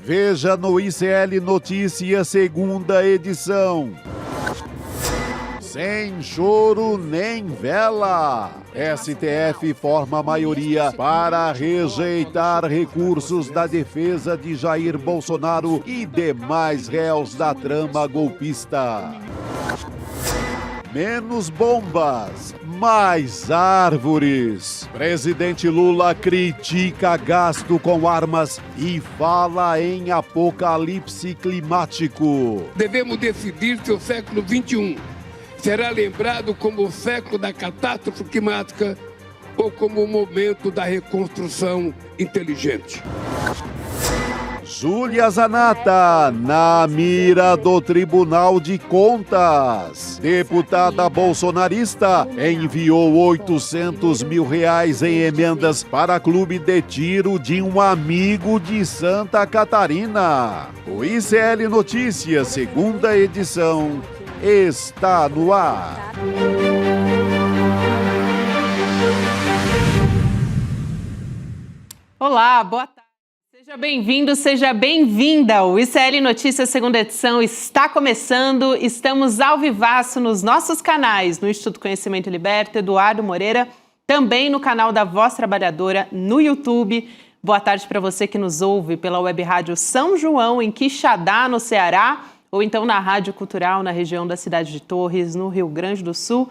Veja no ICL Notícias, segunda edição. Sem choro nem vela. STF forma maioria para rejeitar recursos da defesa de Jair Bolsonaro e demais réus da trama golpista. Menos bombas, mais árvores. Presidente Lula critica gasto com armas e fala em apocalipse climático. Devemos decidir se o século XXI será lembrado como o século da catástrofe climática ou como o momento da reconstrução inteligente. Júlia Zanatta, na mira do Tribunal de Contas. Deputada bolsonarista enviou R$800 mil em emendas para clube de tiro de um amigo de Santa Catarina. O ICL Notícias, segunda edição, está no ar. Olá, boa tarde. Seja bem-vindo, seja bem-vinda. O ICL Notícias, segunda edição, está começando. Estamos ao vivaço nos nossos canais, no Instituto Conhecimento Liberta, Eduardo Moreira, também no canal da Voz Trabalhadora, no YouTube. Boa tarde para você que nos ouve pela Web Rádio São João, em Quixadá, no Ceará, ou então na Rádio Cultural, na região da cidade de Torres, no Rio Grande do Sul.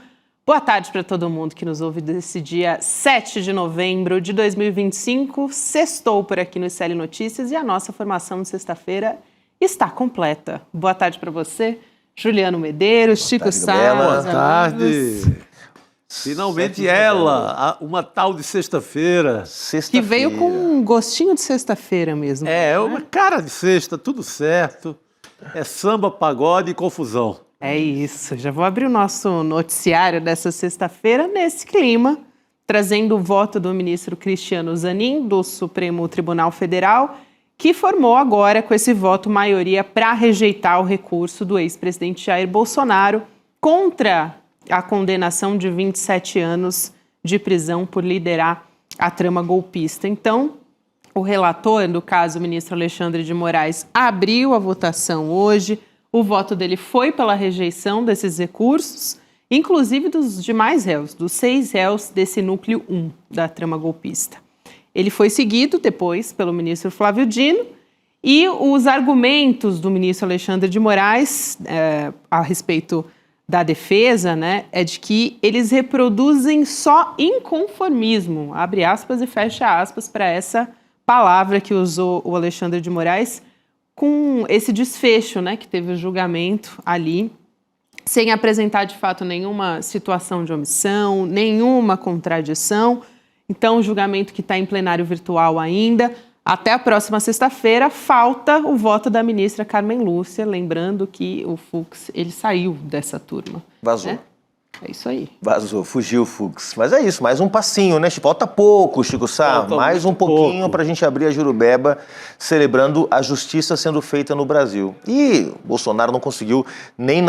Boa tarde para todo mundo que nos ouve desse dia 7 de novembro de 2025. Sextou por aqui no ICL Notícias e a nossa formação de sexta-feira está completa. Boa tarde para você, Juliano Medeiros, Chico Sá. Boa tarde. Finalmente ela, uma tal de sexta-feira. Que veio com um gostinho de sexta-feira mesmo. É, uma cara de sexta, tudo certo. É samba, pagode e confusão. É isso, já vou abrir o nosso noticiário dessa sexta-feira nesse clima, trazendo o voto do ministro Cristiano Zanin, do Supremo Tribunal Federal, que formou agora com esse voto maioria para rejeitar o recurso do ex-presidente Jair Bolsonaro contra a condenação de 27 anos de prisão por liderar a trama golpista. Então, o relator, no caso o ministro Alexandre de Moraes, abriu a votação hoje. O voto dele foi pela rejeição desses recursos, inclusive dos demais réus, dos 6 réus desse núcleo 1 da trama golpista. Ele foi seguido depois pelo ministro Flávio Dino e os argumentos do ministro Alexandre de Moraes a respeito da defesa, é de que eles reproduzem só inconformismo, abre aspas e fecha aspas para essa palavra que usou o Alexandre de Moraes, com esse desfecho, que teve o julgamento ali, sem apresentar de fato nenhuma situação de omissão, nenhuma contradição. Então, o julgamento que está em plenário virtual ainda, até a próxima sexta-feira, falta o voto da ministra Carmen Lúcia, lembrando que o Fux, ele saiu dessa turma. Vazou. É isso aí. Vazou, fugiu o Fux. Mas é isso, mais um passinho, né? Falta pouco, Chico Sá. Mais um pouquinho para a gente abrir a Jurubeba, celebrando a justiça sendo feita no Brasil. E Bolsonaro não conseguiu nem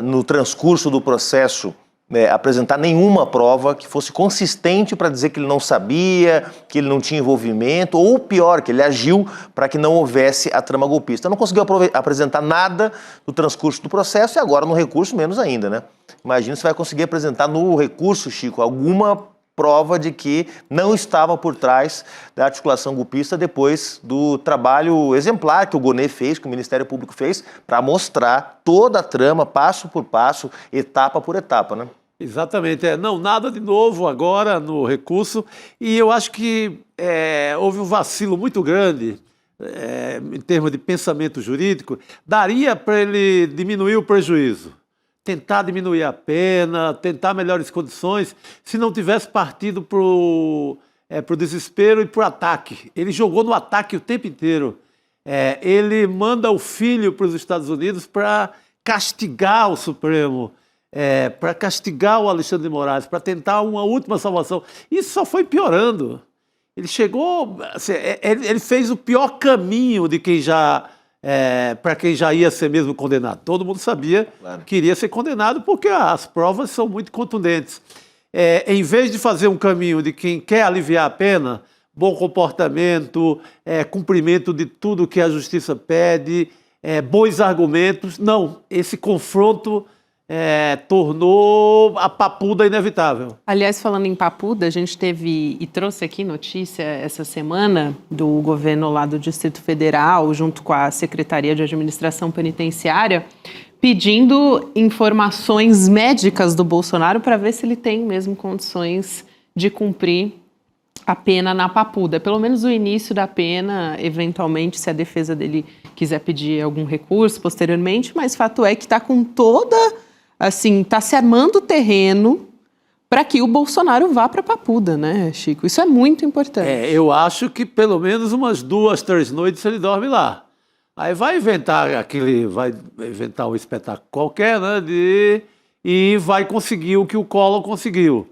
no transcurso do processo apresentar nenhuma prova que fosse consistente para dizer que ele não sabia, que ele não tinha envolvimento, ou pior, que ele agiu para que não houvesse a trama golpista. Não conseguiu apresentar nada no transcurso do processo e agora no recurso menos ainda, né? Imagina se vai conseguir apresentar no recurso, Chico, alguma prova de que não estava por trás da articulação golpista depois do trabalho exemplar que o Gonê fez, que o Ministério Público fez, para mostrar toda a trama, passo por passo, etapa por etapa, né? Exatamente. Não, nada de novo agora no recurso. E eu acho que houve um vacilo muito grande em termos de pensamento jurídico. Daria para ele diminuir o prejuízo, tentar diminuir a pena, tentar melhores condições, se não tivesse partido para o desespero e para o ataque. Ele jogou no ataque o tempo inteiro. Ele manda o filho para os Estados Unidos para castigar o Supremo, para castigar o Alexandre de Moraes, para tentar uma última salvação. Isso só foi piorando. Ele chegou... Assim, ele fez o pior caminho de quem já... para quem já ia ser mesmo condenado. Todo mundo sabia que iria ser condenado porque as provas são muito contundentes. Em vez de fazer um caminho de quem quer aliviar a pena, bom comportamento, cumprimento de tudo que a justiça pede, bons argumentos. Não, esse confronto tornou a papuda inevitável. Aliás, falando em papuda, a gente teve e trouxe aqui notícia essa semana do governo lá do Distrito Federal, junto com a Secretaria de Administração Penitenciária, pedindo informações médicas do Bolsonaro para ver se ele tem mesmo condições de cumprir a pena na papuda. Pelo menos o início da pena, eventualmente, se a defesa dele quiser pedir algum recurso posteriormente, mas fato é que está com toda, assim, está se armando o terreno para que o Bolsonaro vá para a papuda, né, Chico? Isso é muito importante. Eu acho que pelo menos umas 2, 3 noites ele dorme lá. Aí vai inventar um espetáculo qualquer, né? E vai conseguir o que o Collor conseguiu.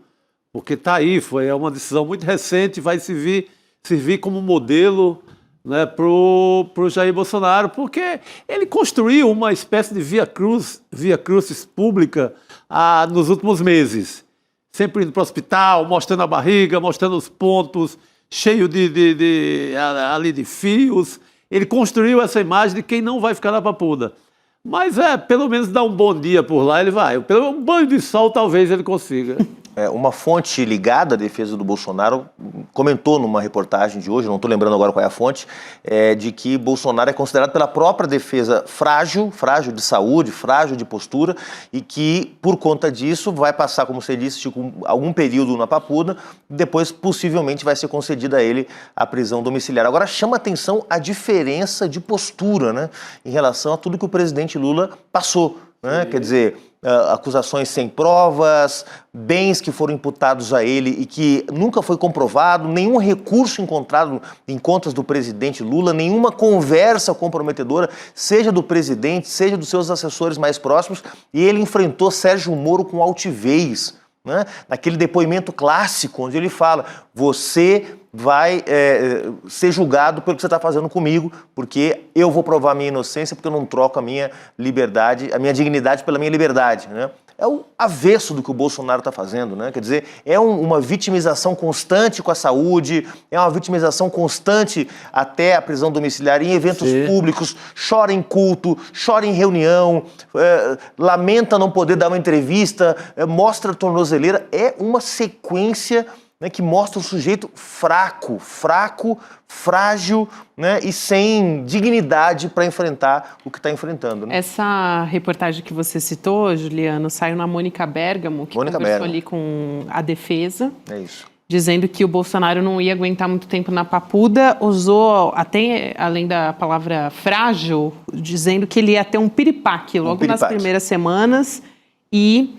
Porque está aí, é uma decisão muito recente, vai servir como modelo, né, para o Jair Bolsonaro, porque ele construiu uma espécie de via crucis pública nos últimos meses. Sempre indo para o hospital, mostrando a barriga, mostrando os pontos, cheio ali de fios. Ele construiu essa imagem de quem não vai ficar na papuda. Mas pelo menos dar um bom dia por lá, ele vai. Pelo um banho de sol, talvez ele consiga. Uma fonte ligada à defesa do Bolsonaro comentou numa reportagem de hoje, não estou lembrando agora qual é a fonte, de que Bolsonaro é considerado pela própria defesa frágil de saúde, frágil de postura, e que, por conta disso, vai passar, como você disse, algum período na papuda, e depois possivelmente vai ser concedida a ele a prisão domiciliar. Agora, chama atenção a diferença de postura, né, em relação a tudo que o presidente Lula passou, né? Quer dizer, acusações sem provas, bens que foram imputados a ele e que nunca foi comprovado, nenhum recurso encontrado em contas do presidente Lula, nenhuma conversa comprometedora, seja do presidente, seja dos seus assessores mais próximos, e ele enfrentou Sérgio Moro com altivez, né? Naquele depoimento clássico onde ele fala: você vai ser julgado pelo que você está fazendo comigo, porque eu vou provar a minha inocência, porque eu não troco a minha liberdade, a minha dignidade pela minha liberdade, né? É o avesso do que o Bolsonaro está fazendo, né? Quer dizer, uma vitimização constante com a saúde, é uma vitimização constante até a prisão domiciliar em eventos públicos, chora em culto, chora em reunião, lamenta não poder dar uma entrevista, mostra a tornozeleira. É uma sequência, né, que mostra o sujeito fraco, frágil, né, e sem dignidade para enfrentar o que está enfrentando, né? Essa reportagem que você citou, Juliano, saiu na Mônica Bergamo, que conversou ali com a defesa. É isso. Dizendo que o Bolsonaro não ia aguentar muito tempo na papuda, usou até, além da palavra frágil, dizendo que ele ia ter um piripaque logo nas primeiras semanas e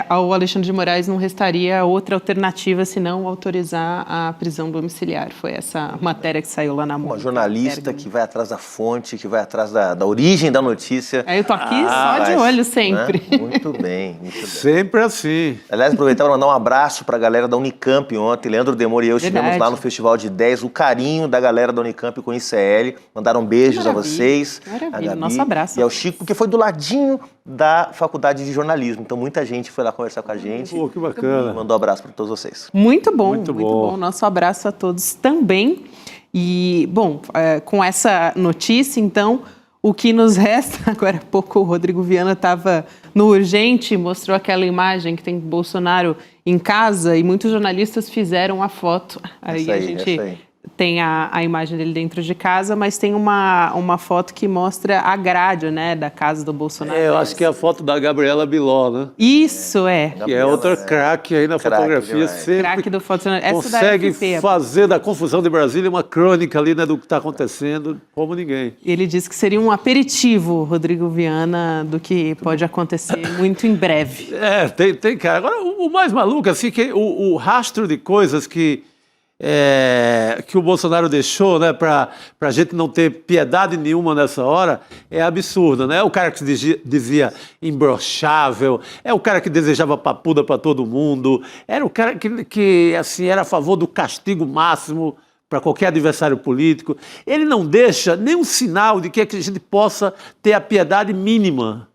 ao Alexandre de Moraes não restaria outra alternativa senão autorizar a prisão domiciliar. Foi essa matéria que saiu lá na Mônica. Uma jornalista que vai atrás da fonte, que vai atrás da origem da notícia. Eu tô aqui só de olho sempre. Né? Muito bem. Sempre assim. Aliás, aproveitar para mandar um abraço para a galera da Unicamp ontem. Leandro Demore e eu estivemos lá no Festival de 10. O carinho da galera da Unicamp com o ICL. Mandaram beijos a vocês. Maravilha, nosso abraço. E ao Chico, porque foi do ladinho da Faculdade de Jornalismo. Então, muita gente foi lá conversar com a gente. Pô, que bacana. Mandou um abraço para todos vocês. Muito bom, muito bom. Nosso abraço a todos também. E, bom, com essa notícia, então, o que nos resta... Agora há pouco o Rodrigo Viana estava no Urgente, mostrou aquela imagem que tem Bolsonaro em casa e muitos jornalistas fizeram a foto. Aí a gente tem a imagem dele dentro de casa, mas tem uma foto que mostra a grade, né, da casa do Bolsonaro. Eu acho que é a foto da Gabriela Biló, né? Isso, Que é outra craque aí na fotografia. Sempre craque do fotojornalismo. consegue fazer da confusão de Brasília uma crônica ali, né, do que está acontecendo, como ninguém. Ele disse que seria um aperitivo, Rodrigo Viana, do que pode acontecer muito em breve. Tem cara. Agora, o mais maluco, assim, que o rastro de coisas que o Bolsonaro deixou, né, para a gente não ter piedade nenhuma nessa hora, é absurdo, né? É o cara que dizia imbrochável, é o cara que desejava papuda para todo mundo, era o cara que assim, era a favor do castigo máximo para qualquer adversário político. Ele não deixa nenhum sinal de que a gente possa ter a piedade mínima.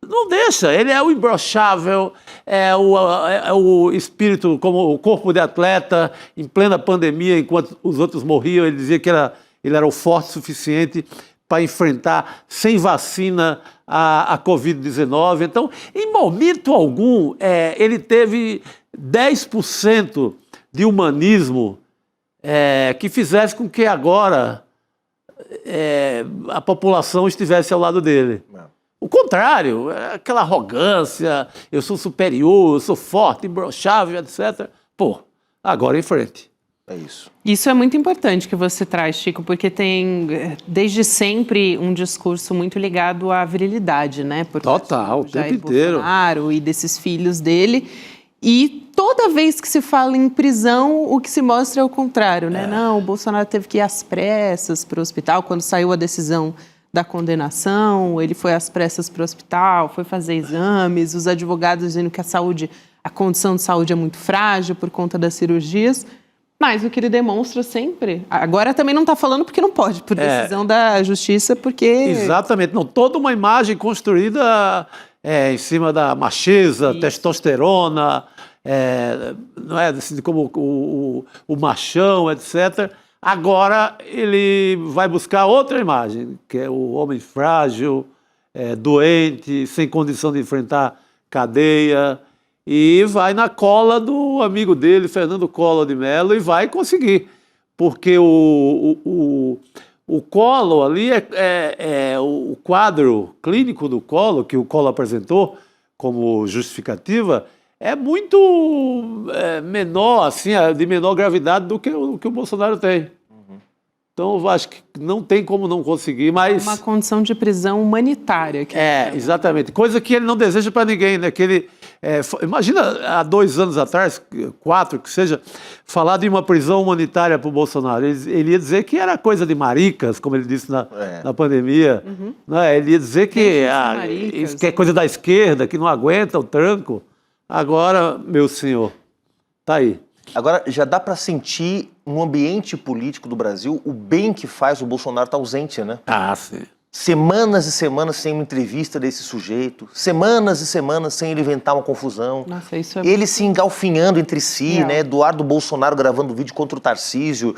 Não deixa, ele é o imbrochável, é o espírito, como o corpo de atleta, em plena pandemia, enquanto os outros morriam, ele dizia que ele era o forte suficiente para enfrentar, sem vacina, a Covid-19. Então, em momento algum, ele teve 10% de humanismo que fizesse com que agora a população estivesse ao lado dele. O contrário, aquela arrogância, eu sou superior, eu sou forte, imbrochável, etc. Pô, agora em frente. É isso. Isso é muito importante que você traz, Chico, porque tem, desde sempre, um discurso muito ligado à virilidade, né? Total, o tempo inteiro. Bolsonaro e desses filhos dele. E toda vez que se fala em prisão, o que se mostra é o contrário, né? Não, o Bolsonaro teve que ir às pressas para o hospital quando saiu a decisão da condenação, ele foi às pressas para o hospital, foi fazer exames, os advogados dizendo que a condição de saúde é muito frágil por conta das cirurgias, mas o que ele demonstra sempre, agora também não está falando porque não pode, por decisão da justiça, porque... Exatamente, não, toda uma imagem construída em cima da macheza, testosterona, não é, assim, como o machão, etc., agora ele vai buscar outra imagem, que é o homem frágil, doente, sem condição de enfrentar cadeia, e vai na cola do amigo dele, Fernando Collor de Mello, e vai conseguir. Porque o Collor ali o quadro clínico do Collor, que o Collor apresentou como justificativa, é muito menor, assim, de menor gravidade do que o Bolsonaro tem. Então, eu acho que não tem como não conseguir, mas... Uma condição de prisão humanitária. Exatamente. Coisa que ele não deseja para ninguém, né? Que ele, imagina, há 2 anos atrás, 4, que seja, falar de uma prisão humanitária para o Bolsonaro. Ele ia dizer que era coisa de maricas, como ele disse na pandemia. Né? Ele ia dizer que é coisa da esquerda, que não aguenta o tranco. Agora, meu senhor, tá aí. Agora, já dá para sentir no ambiente político do Brasil o bem que faz o Bolsonaro estar ausente, né? Ah, sim. Semanas e semanas sem uma entrevista desse sujeito, semanas e semanas sem ele inventar uma confusão. Nossa, isso é ele se engalfinhando entre si, né? Eduardo Bolsonaro gravando vídeo contra o Tarcísio,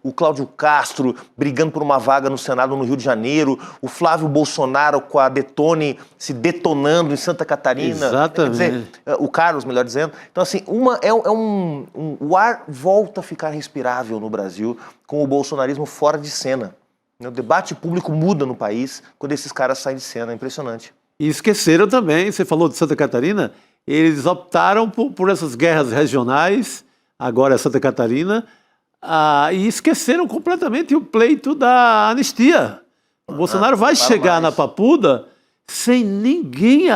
o Cláudio Castro brigando por uma vaga no Senado no Rio de Janeiro, o Flávio Bolsonaro com a Detone se detonando em Santa Catarina. Exatamente. Quer dizer, o Carlos, melhor dizendo. Então, assim, o ar volta a ficar respirável no Brasil com o bolsonarismo fora de cena. O debate público muda no país quando esses caras saem de cena, é impressionante. E esqueceram também, você falou de Santa Catarina, eles optaram por essas guerras regionais, agora é Santa Catarina, e esqueceram completamente o pleito da anistia. O Bolsonaro vai chegar na Papuda sem ninguém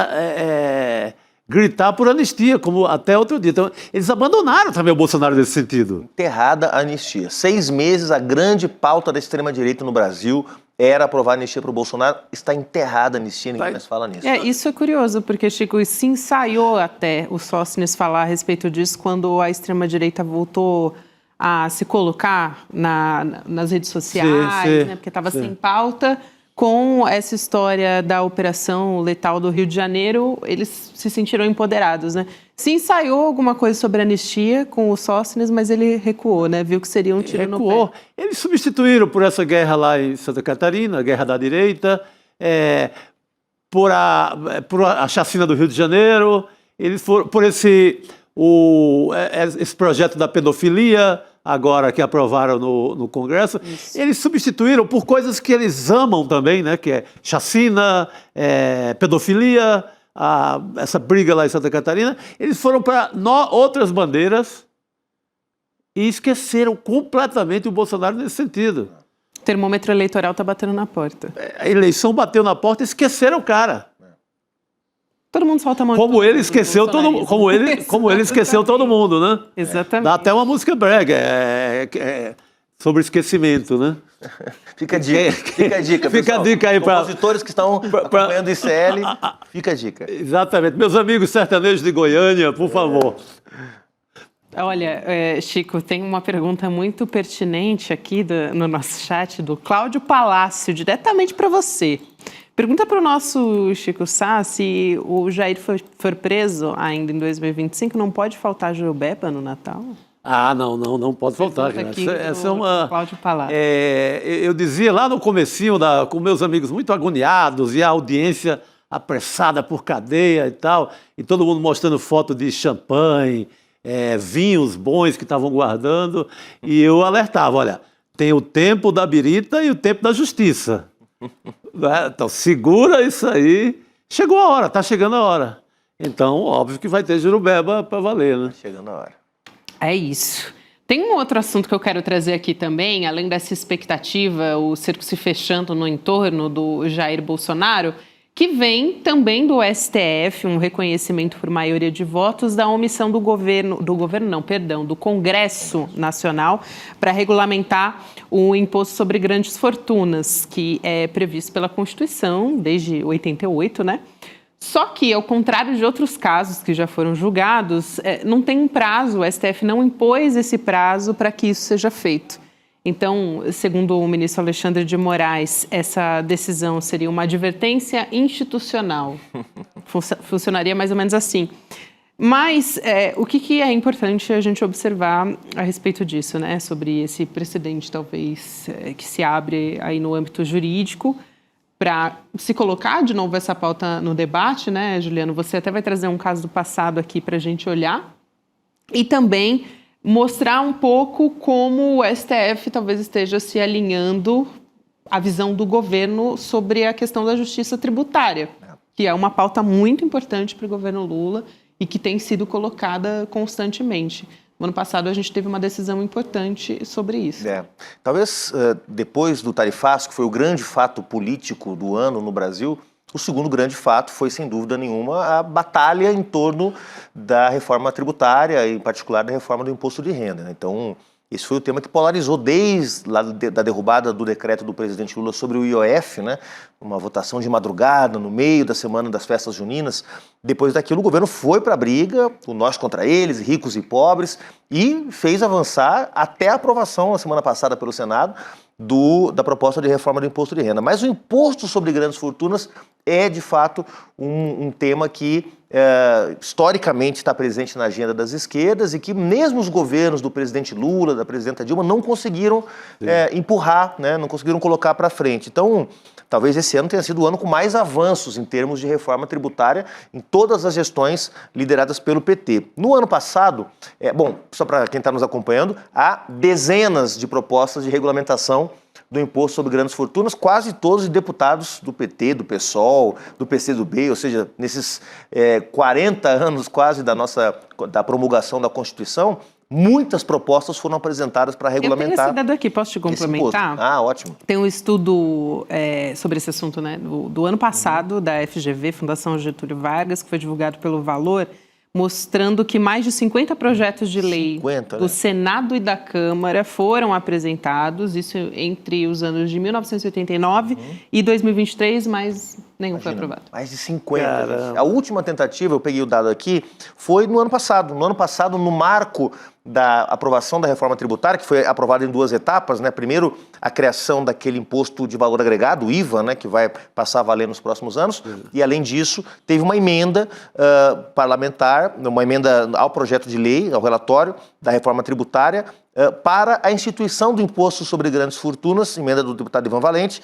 gritar por anistia, como até outro dia. Então, eles abandonaram também o Bolsonaro nesse sentido. Enterrada a anistia. 6 meses, a grande pauta da extrema-direita no Brasil era aprovar a anistia para o Bolsonaro. Está enterrada a anistia, ninguém mais fala nisso. Isso é curioso, porque, Chico, se ensaiou até o Sóstenes falar a respeito disso quando a extrema-direita voltou a se colocar nas redes sociais, né, porque estava sem pauta. Com essa história da Operação Letal do Rio de Janeiro, eles se sentiram empoderados, né? Se ensaiou alguma coisa sobre anistia com o Sóstenes, mas ele recuou, né? Viu que seria um tiro no pé. Eles substituíram por essa guerra lá em Santa Catarina, a guerra da direita, por a chacina do Rio de Janeiro, eles foram por esse projeto da pedofilia, agora que aprovaram no Congresso. Isso. Eles substituíram por coisas que eles amam também, né? Que é chacina, pedofilia, essa briga lá em Santa Catarina. Eles foram para outras bandeiras e esqueceram completamente o Bolsonaro nesse sentido. O termômetro eleitoral está batendo na porta. A eleição bateu na porta e esqueceram o cara. Todo mundo solta a mão. Como ele esqueceu todo mundo, como ele esqueceu todo mundo, né? Exatamente. Dá até uma música brega sobre esquecimento, né? Fica a dica. Fica a dica, fica a dica aí para compositores que estão acompanhando o ICL. Fica a dica. Exatamente. Meus amigos sertanejos de Goiânia, por favor. Olha, Chico, tem uma pergunta muito pertinente aqui no nosso chat do Cláudio Palácio, diretamente para você. Pergunta para o nosso Chico Sá se o Jair for preso ainda em 2025, não pode faltar jurubeba no Natal? Ah, não pode faltar. Essa é uma... Cláudio Palácio. Eu dizia lá no comecinho, com meus amigos muito agoniados e a audiência apressada por cadeia e tal, e todo mundo mostrando foto de champanhe, vinhos bons que estavam guardando, e eu alertava, olha, tem o tempo da birita e o tempo da justiça. Então, segura isso aí. Chegou a hora, está chegando a hora. Então, óbvio que vai ter jurubeba para valer, né? Chegando a hora. É isso. Tem um outro assunto que eu quero trazer aqui também, além dessa expectativa, o cerco se fechando no entorno do Jair Bolsonaro, que vem também do STF, um reconhecimento por maioria de votos da omissão do Congresso Nacional para regulamentar o imposto sobre grandes fortunas, que é previsto pela Constituição desde 88, né? Só que, ao contrário de outros casos que já foram julgados, não tem um prazo, o STF não impôs esse prazo para que isso seja feito. Então, segundo o ministro Alexandre de Moraes, essa decisão seria uma advertência institucional. Funcionaria mais ou menos assim. Mas o que é importante a gente observar a respeito disso, né? Sobre esse precedente, talvez, que se abre aí no âmbito jurídico, para se colocar de novo essa pauta no debate, né, Juliano? Você até vai trazer um caso do passado aqui para a gente olhar. E também mostrar um pouco como o STF talvez esteja se alinhando à visão do governo sobre a questão da justiça tributária, que é uma pauta muito importante para o governo Lula e que tem sido colocada constantemente. No ano passado, a gente teve uma decisão importante sobre isso. Talvez depois do tarifaço, que foi o grande fato político do ano no Brasil, o segundo grande fato foi, sem dúvida nenhuma, a batalha em torno da reforma tributária, em particular da reforma do imposto de renda. Então, esse foi o tema que polarizou desde lá da derrubada do decreto do presidente Lula sobre o IOF, né? Uma votação de madrugada, no meio da semana das festas juninas. Depois daquilo, o governo foi para a briga, o nós contra eles, ricos e pobres, e fez avançar até a aprovação, na semana passada, pelo Senado, da proposta de reforma do imposto de renda. Mas o imposto sobre grandes fortunas é, de fato, um tema que historicamente está presente na agenda das esquerdas e que mesmo os governos do presidente Lula, da presidenta Dilma, não conseguiram empurrar, né, não conseguiram colocar para frente. Então, talvez esse ano tenha sido o ano com mais avanços em termos de reforma tributária em todas as gestões lideradas pelo PT. No ano passado, só para quem está nos acompanhando, há dezenas de propostas de regulamentação do imposto sobre grandes fortunas, quase todos de deputados do PT, do PSOL, do PCdoB, ou seja, nesses 40 anos quase da promulgação da Constituição, muitas propostas foram apresentadas para regulamentar. Eu tenho esse dado aqui, posso te complementar? Ótimo. Tem um estudo sobre esse assunto, né, do ano passado, da FGV, Fundação Getúlio Vargas, que foi divulgado pelo Valor, mostrando que mais de 50 projetos de lei do Senado e da Câmara foram apresentados, isso entre os anos de 1989 e 2023, mas nenhum foi aprovado. Mais de 50. A última tentativa, eu peguei o dado aqui, foi no ano passado. No ano passado, no marco da aprovação da reforma tributária, que foi aprovada em duas etapas, né? Primeiro, a criação daquele imposto de valor agregado, o IVA, né? Que vai passar a valer nos próximos anos. E, além disso, teve uma emenda parlamentar, uma emenda ao projeto de lei, ao relatório da reforma tributária, para a instituição do imposto sobre grandes fortunas, emenda do deputado Ivan Valente,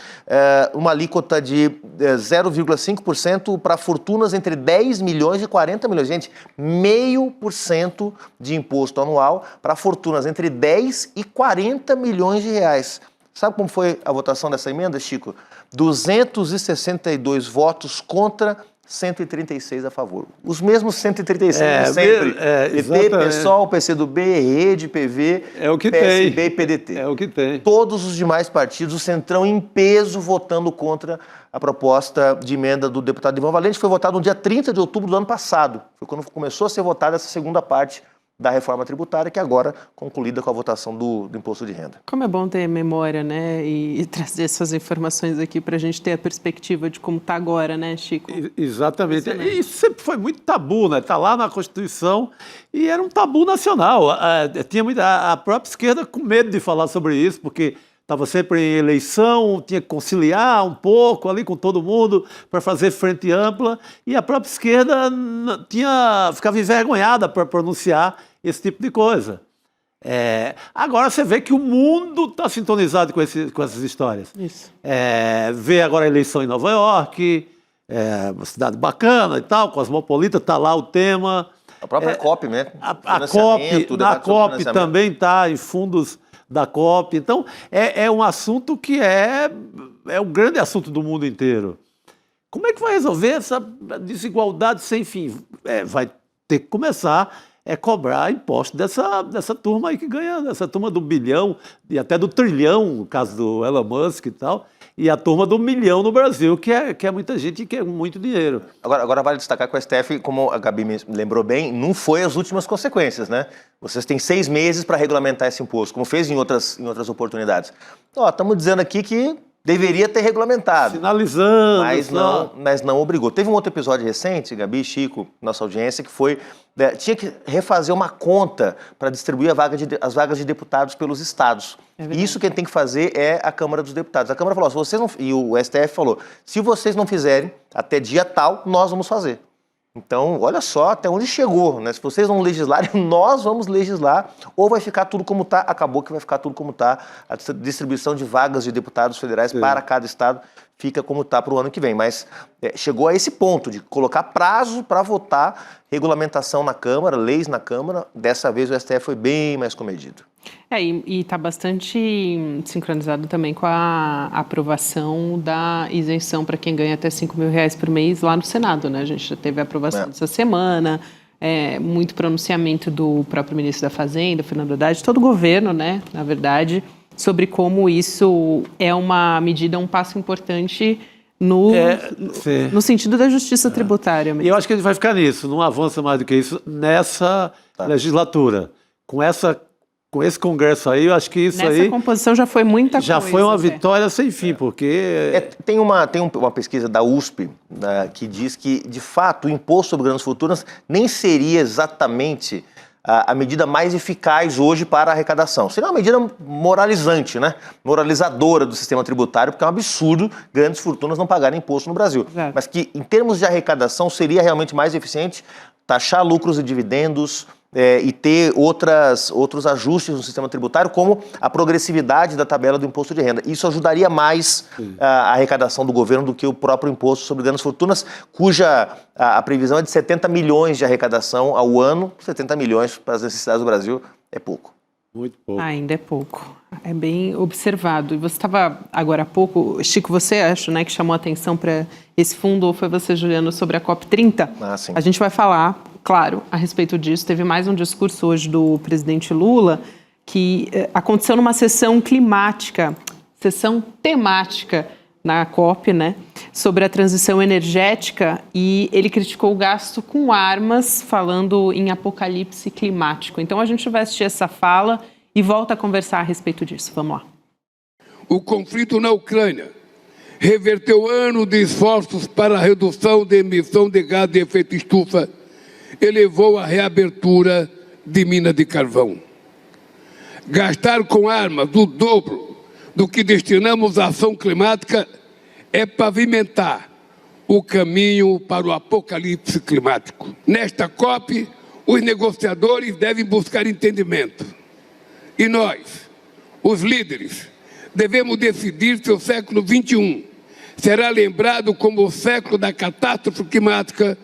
uma alíquota de 0,5% para fortunas entre 10 milhões e 40 milhões. Gente, 0,5% de imposto anual para fortunas entre 10 e 40 milhões de reais. Sabe como foi a votação dessa emenda, Chico? 262 votos contra, 136 a favor. Os mesmos 136 sempre. PT, PSOL, PCdoB, Rede, PV, PSB e PDT. É o que tem. Todos os demais partidos, o Centrão em peso votando contra a proposta de emenda do deputado Ivan Valente, que foi votada no dia 30 de outubro do ano passado. Foi quando começou a ser votada essa segunda parte da reforma tributária, que agora concluída com a votação do imposto de renda. Como é bom ter memória, né, e trazer essas informações aqui para a gente ter a perspectiva de como está agora, né, Chico? Exatamente. E isso sempre foi muito tabu, né? Está lá na Constituição e era um tabu nacional. Tinha a própria esquerda com medo de falar sobre isso, porque estava sempre em eleição, tinha que conciliar um pouco ali com todo mundo para fazer frente ampla, e a própria esquerda ficava envergonhada para pronunciar esse tipo de coisa. Agora você vê que o mundo está sintonizado com essas histórias. Isso. Vê agora a eleição em Nova York, uma cidade bacana e tal, cosmopolita, está lá o tema. A própria COP, né? A COP também está em fundos da COP. Então, é um assunto que é um grande assunto do mundo inteiro. Como é que vai resolver essa desigualdade sem fim? Vai ter que começar a cobrar imposto dessa turma aí que ganha, dessa turma do bilhão e até do trilhão, no caso do Elon Musk e tal, e a turma do milhão no Brasil, que é muita gente e que é muito dinheiro. Agora vale destacar que o STF, como a Gabi me lembrou bem, não foi as últimas consequências, né? Vocês têm 6 meses para regulamentar esse imposto, como fez em outras oportunidades. Estamos dizendo aqui que deveria ter regulamentado. Sinalizando. Mas não obrigou. Teve um outro episódio recente, Gabi, Chico, nossa audiência, que foi... tinha que refazer uma conta para distribuir as vagas de deputados pelos estados. Isso quem tem que fazer é a Câmara dos Deputados. A Câmara falou, se vocês não... E o STF falou, se vocês não fizerem até dia tal, nós vamos fazer. Então, olha só até onde chegou, né? Se vocês não legislarem, nós vamos legislar, ou vai ficar tudo como está. Acabou que vai ficar tudo como está. A distribuição de vagas de deputados federais para cada estado fica como está para o ano que vem. Mas chegou a esse ponto de colocar prazo para votar, regulamentação na Câmara, leis na Câmara. Dessa vez o STF foi bem mais comedido. E está bastante sincronizado também com a aprovação da isenção para quem ganha até R$5.000 por mês lá no Senado, né? A gente já teve a aprovação dessa semana, muito pronunciamento do próprio ministro da Fazenda, Fernando Haddad, todo o governo, né, na verdade, sobre como isso é uma medida, um passo importante no sentido da justiça tributária mesmo. E eu acho que ele vai ficar nisso, não avança mais do que isso legislatura. Com esse Congresso aí, eu acho que isso Nessa composição já foi muita coisa. Já foi uma vitória sem fim, porque... Tem uma pesquisa da USP, né, que diz que, de fato, o imposto sobre grandes fortunas nem seria exatamente a medida mais eficaz hoje para a arrecadação. Seria uma medida moralizante, né? Moralizadora do sistema tributário, porque é um absurdo grandes fortunas não pagarem imposto no Brasil. Exato. Mas que, em termos de arrecadação, seria realmente mais eficiente taxar lucros e dividendos, e ter outros ajustes no sistema tributário, como a progressividade da tabela do imposto de renda. Isso ajudaria mais a arrecadação do governo do que o próprio imposto sobre grandes fortunas, cuja a previsão é de 70 milhões de arrecadação ao ano. 70 milhões para as necessidades do Brasil é pouco. Muito pouco. Ainda é pouco. É bem observado. E você estava agora há pouco, Chico, você acha, né, que chamou a atenção para esse fundo, ou foi você, Juliano, sobre a COP30? Sim. A gente vai falar, claro, a respeito disso. Teve mais um discurso hoje do presidente Lula que aconteceu numa sessão temática na COP, né, sobre a transição energética, e ele criticou o gasto com armas, falando em apocalipse climático. Então a gente vai assistir essa fala e volta a conversar a respeito disso. Vamos lá. O conflito na Ucrânia reverteu anos de esforços para a redução da emissão de gás de efeito estufa e levou à reabertura de minas de carvão. Gastar com armas o dobro do que destinamos à ação climática é pavimentar o caminho para o apocalipse climático. Nesta COP, os negociadores devem buscar entendimento. E nós, os líderes, devemos decidir se o século XXI será lembrado como o século da catástrofe climática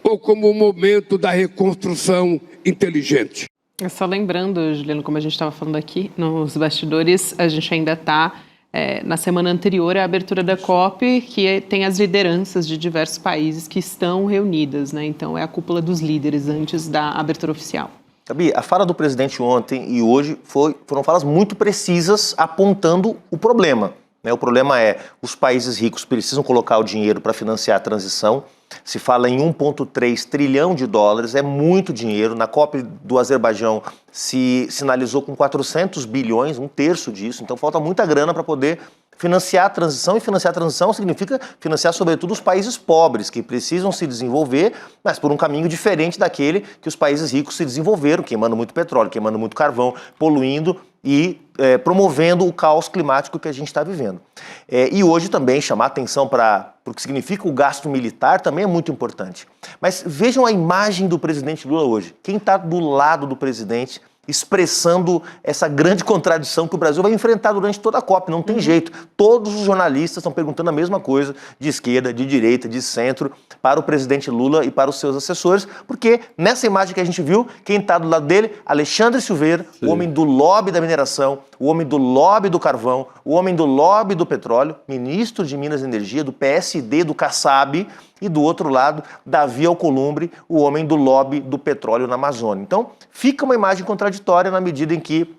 ou como o momento da reconstrução inteligente. Só lembrando, Juliano, como a gente estava falando aqui nos bastidores, a gente ainda está na semana anterior à abertura da COP, que tem as lideranças de diversos países que estão reunidas, né? Então é a cúpula dos líderes antes da abertura oficial. Gabi, a fala do presidente ontem e hoje foram falas muito precisas apontando o problema. O problema é, os países ricos precisam colocar o dinheiro para financiar a transição. Se fala em 1,3 trilhão de dólares, é muito dinheiro. Na COP do Azerbaijão se sinalizou com 400 bilhões, um terço disso. Então falta muita grana para poder financiar a transição, e financiar a transição significa financiar sobretudo os países pobres, que precisam se desenvolver, mas por um caminho diferente daquele que os países ricos se desenvolveram, queimando muito petróleo, queimando muito carvão, poluindo e promovendo o caos climático que a gente está vivendo. E hoje também chamar atenção para o que significa o gasto militar também é muito importante. Mas vejam a imagem do presidente Lula hoje. Quem está do lado do presidente expressando essa grande contradição que o Brasil vai enfrentar durante toda a COP, não tem jeito. Todos os jornalistas estão perguntando a mesma coisa, de esquerda, de direita, de centro, para o presidente Lula e para os seus assessores, porque nessa imagem que a gente viu, quem está do lado dele, Alexandre Silveira, o homem do lobby da mineração, o homem do lobby do carvão, o homem do lobby do petróleo, ministro de Minas e Energia, do PSD, do Kassab, e do outro lado, Davi Alcolumbre, o homem do lobby do petróleo na Amazônia. Então, fica uma imagem contraditória na medida em que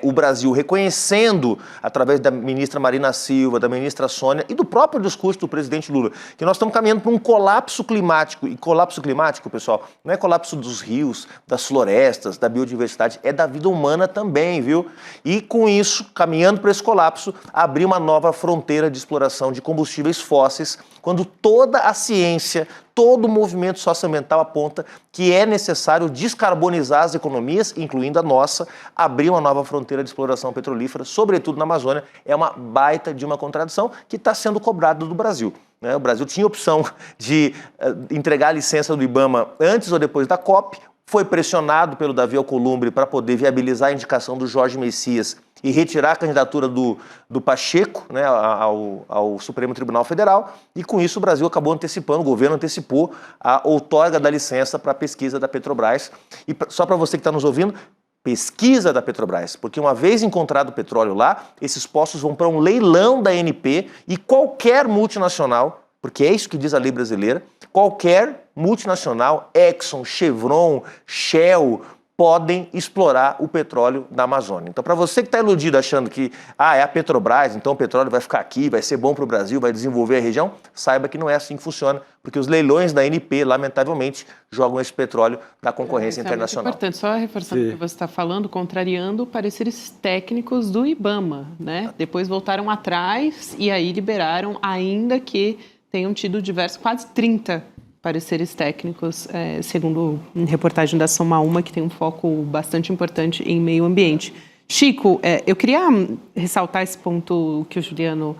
o Brasil reconhecendo, através da ministra Marina Silva, da ministra Sônia e do próprio discurso do presidente Lula, que nós estamos caminhando para um colapso climático. E colapso climático, pessoal, não é colapso dos rios, das florestas, da biodiversidade, é da vida humana também, viu? E com isso, caminhando para esse colapso, abrir uma nova fronteira de exploração de combustíveis fósseis, quando toda a ciência, todo o movimento socioambiental aponta que é necessário descarbonizar as economias, incluindo a nossa, abrir uma nova fronteira de exploração petrolífera, sobretudo na Amazônia, é uma baita de uma contradição que está sendo cobrada do Brasil. O Brasil tinha opção de entregar a licença do IBAMA antes ou depois da COP, foi pressionado pelo Davi Alcolumbre para poder viabilizar a indicação do Jorge Messias e retirar a candidatura do Pacheco, né, ao Supremo Tribunal Federal, e com isso o Brasil acabou antecipando, o governo antecipou a outorga da licença para a pesquisa da Petrobras. E só para você que está nos ouvindo, pesquisa da Petrobras, porque uma vez encontrado o petróleo lá, esses poços vão para um leilão da ANP e qualquer multinacional, porque é isso que diz a lei brasileira, qualquer multinacional, Exxon, Chevron, Shell, podem explorar o petróleo da Amazônia. Então, para você que está iludido achando que é a Petrobras, então o petróleo vai ficar aqui, vai ser bom para o Brasil, vai desenvolver a região, saiba que não é assim que funciona, porque os leilões da ANP, lamentavelmente, jogam esse petróleo na concorrência internacional. É importante, só reforçando o que você está falando, contrariando pareceres técnicos do IBAMA, né? Depois voltaram atrás e aí liberaram, ainda que tenham tido diversos, quase 30 pareceres técnicos, segundo reportagem da Soma Uma, que tem um foco bastante importante em meio ambiente. Chico, eu queria ressaltar esse ponto que o Juliano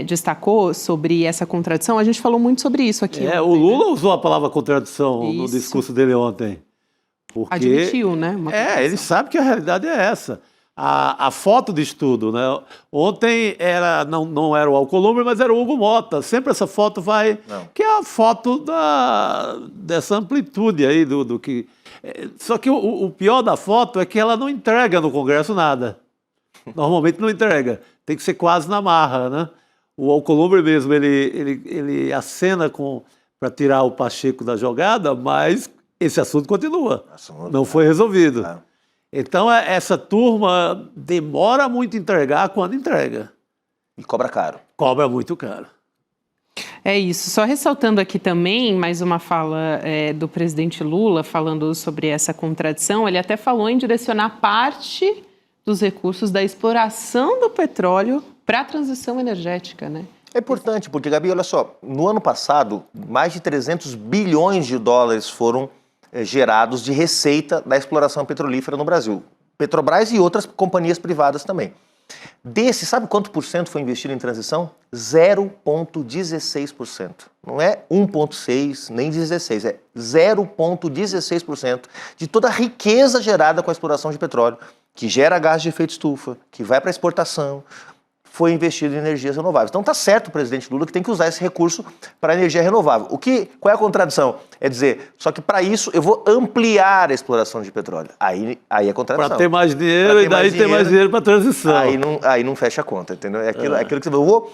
destacou sobre essa contradição. A gente falou muito sobre isso aqui ontem, o Lula usou a palavra contradição no discurso dele ontem. Porque admitiu, né? Ele sabe que a realidade é essa. A foto de estudo, né? Ontem não era o Alcolumbre, mas era o Hugo Mota. Sempre essa foto vai... Não. Que é a foto dessa amplitude aí do que... Só que o pior da foto é que ela não entrega no Congresso nada. Normalmente não entrega. Tem que ser quase na marra, né? O Alcolumbre mesmo, ele acena para tirar o Pacheco da jogada, mas esse assunto continua. Não foi resolvido. Então, essa turma demora muito a entregar quando entrega. E cobra caro. Cobra muito caro. É isso. Só ressaltando aqui também, mais uma fala do presidente Lula, falando sobre essa contradição. Ele até falou em direcionar parte dos recursos da exploração do petróleo para a transição energética, né? É importante, porque, Gabi, olha só, no ano passado, mais de 300 bilhões de dólares foram gerados de receita da exploração petrolífera no Brasil. Petrobras e outras companhias privadas também. Desse, sabe quanto por cento foi investido em transição? 0,16%. Não é 1,6% nem 16%, é 0,16% de toda a riqueza gerada com a exploração de petróleo, que gera gás de efeito estufa, que vai para exportação, foi investido em energias renováveis. Então tá certo o presidente Lula que tem que usar esse recurso para energia renovável. Qual é a contradição? É dizer, só que para isso eu vou ampliar a exploração de petróleo. Aí é contradição. Para ter mais dinheiro e daí ter mais dinheiro para a transição. Aí não fecha a conta, entendeu? É aquilo que eu vou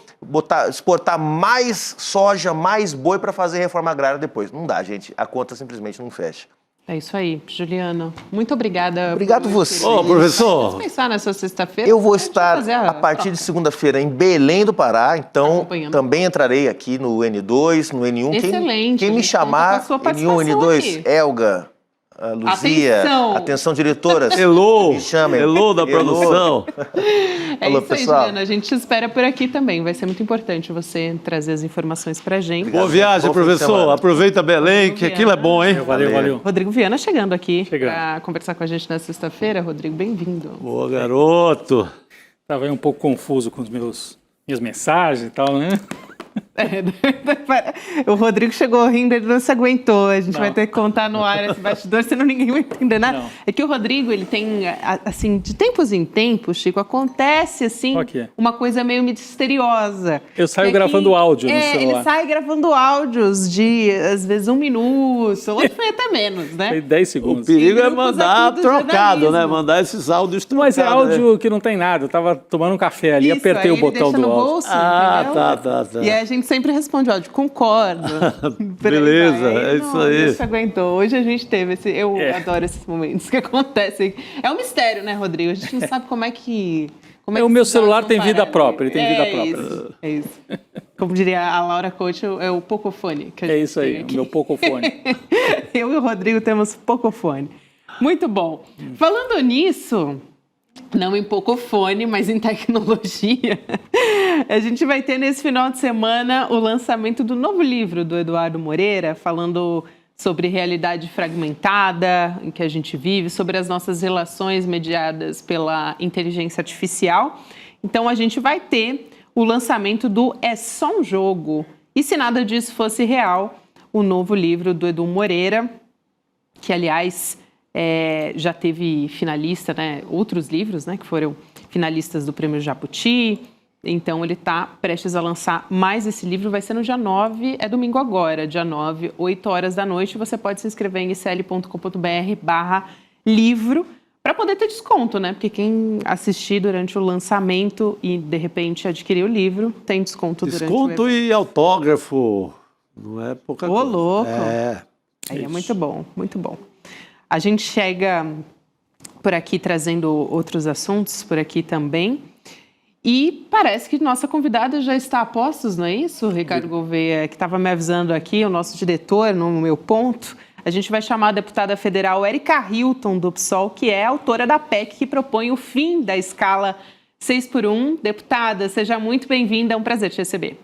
exportar mais soja, mais boi para fazer reforma agrária depois. Não dá, gente. A conta simplesmente não fecha. É isso aí, Juliano. Muito obrigada. Obrigado você. Professor. Vamos pensar nessa sexta-feira. Eu vou estar a partir de segunda-feira em Belém do Pará, então também entrarei aqui no N2, no N1. Excelente. Quem me chamar, N1, N2, aqui. Elga, a Luzia. Atenção, diretoras. Elô, Me chamem. Elô da produção. É Alô, isso aí, pessoal. Juliana. A gente te espera por aqui também. Vai ser muito importante você trazer as informações pra gente. Boa viagem, Bom fim de professor. semana. Aproveita Belém, que aquilo é bom, hein? Valeu. Rodrigo Viana chegando aqui Chegando. para conversar com a gente na sexta-feira. Rodrigo, bem-vindo. Boa, garoto. Estava aí um pouco confuso com minhas mensagens e tal, né? O Rodrigo chegou rindo, ele não se aguentou. A gente Não. vai ter que contar no ar esse bastidor, senão ninguém vai entender nada. Não. É que o Rodrigo, ele tem, assim, de tempos em tempos, Chico, acontece, assim, Qual que é? uma coisa meio misteriosa. Eu saio Que é gravando áudio no celular. Ele sai gravando áudios de, às vezes, 1 minuto, hoje foi até menos, né? Foi 10 O segundos. perigo é grupos mandar aqui do trocado, né? jornalismo. Mandar esses áudios trocados. Mas é áudio que não tem nada. Eu tava tomando um café ali, Isso, apertei aí o botão ele deixa do no áudio. bolso, Ah, entendeu? tá. E aí a gente sempre responde áudio, concordo. Por aí Beleza, vai. é isso Não, aí. Não se aguentou. Hoje a gente teve esse. Eu É. adoro esses momentos que acontecem. É um mistério, né, Rodrigo? A gente não sabe como é que. Como é O que meu esses dados celular vão tem vida parar, própria, né? ele tem vida própria. Isso, é isso. Como diria a Laura Coach, é o pocofone. Que a É gente isso tem aí, o aqui. meu pocofone. Eu e o Rodrigo temos pocofone. Muito bom. Falando nisso, não em pocofone, mas em tecnologia, a gente vai ter nesse final de semana o lançamento do novo livro do Eduardo Moreira, falando sobre realidade fragmentada em que a gente vive, sobre as nossas relações mediadas pela inteligência artificial. Então, a gente vai ter o lançamento do É Só um Jogo. E se nada disso fosse real, o novo livro do Edu Moreira, que, aliás, já teve finalista, né? Outros livros, né? Que foram finalistas do Prêmio Jabuti. Então, ele está prestes a lançar mais esse livro. Vai ser no dia 9, é domingo agora, dia 9, 8 horas da noite. Você pode se inscrever em icl.com.br/livro para poder ter desconto, né? Porque quem assistir durante o lançamento e, de repente, adquirir o livro, tem desconto durante o Desconto evento. e autógrafo. Não é pouca Ô, coisa. louco! É. Aí é muito bom, muito bom. A gente chega por aqui trazendo outros assuntos, por aqui também. E parece que nossa convidada já está a postos, não é isso, Ricardo Gouveia, que estava me avisando aqui, o nosso diretor, no meu ponto. A gente vai chamar a deputada federal Érica Hilton, do PSOL, que é autora da PEC que propõe o fim da escala 6x1. Deputada, seja muito bem-vinda, é um prazer te receber.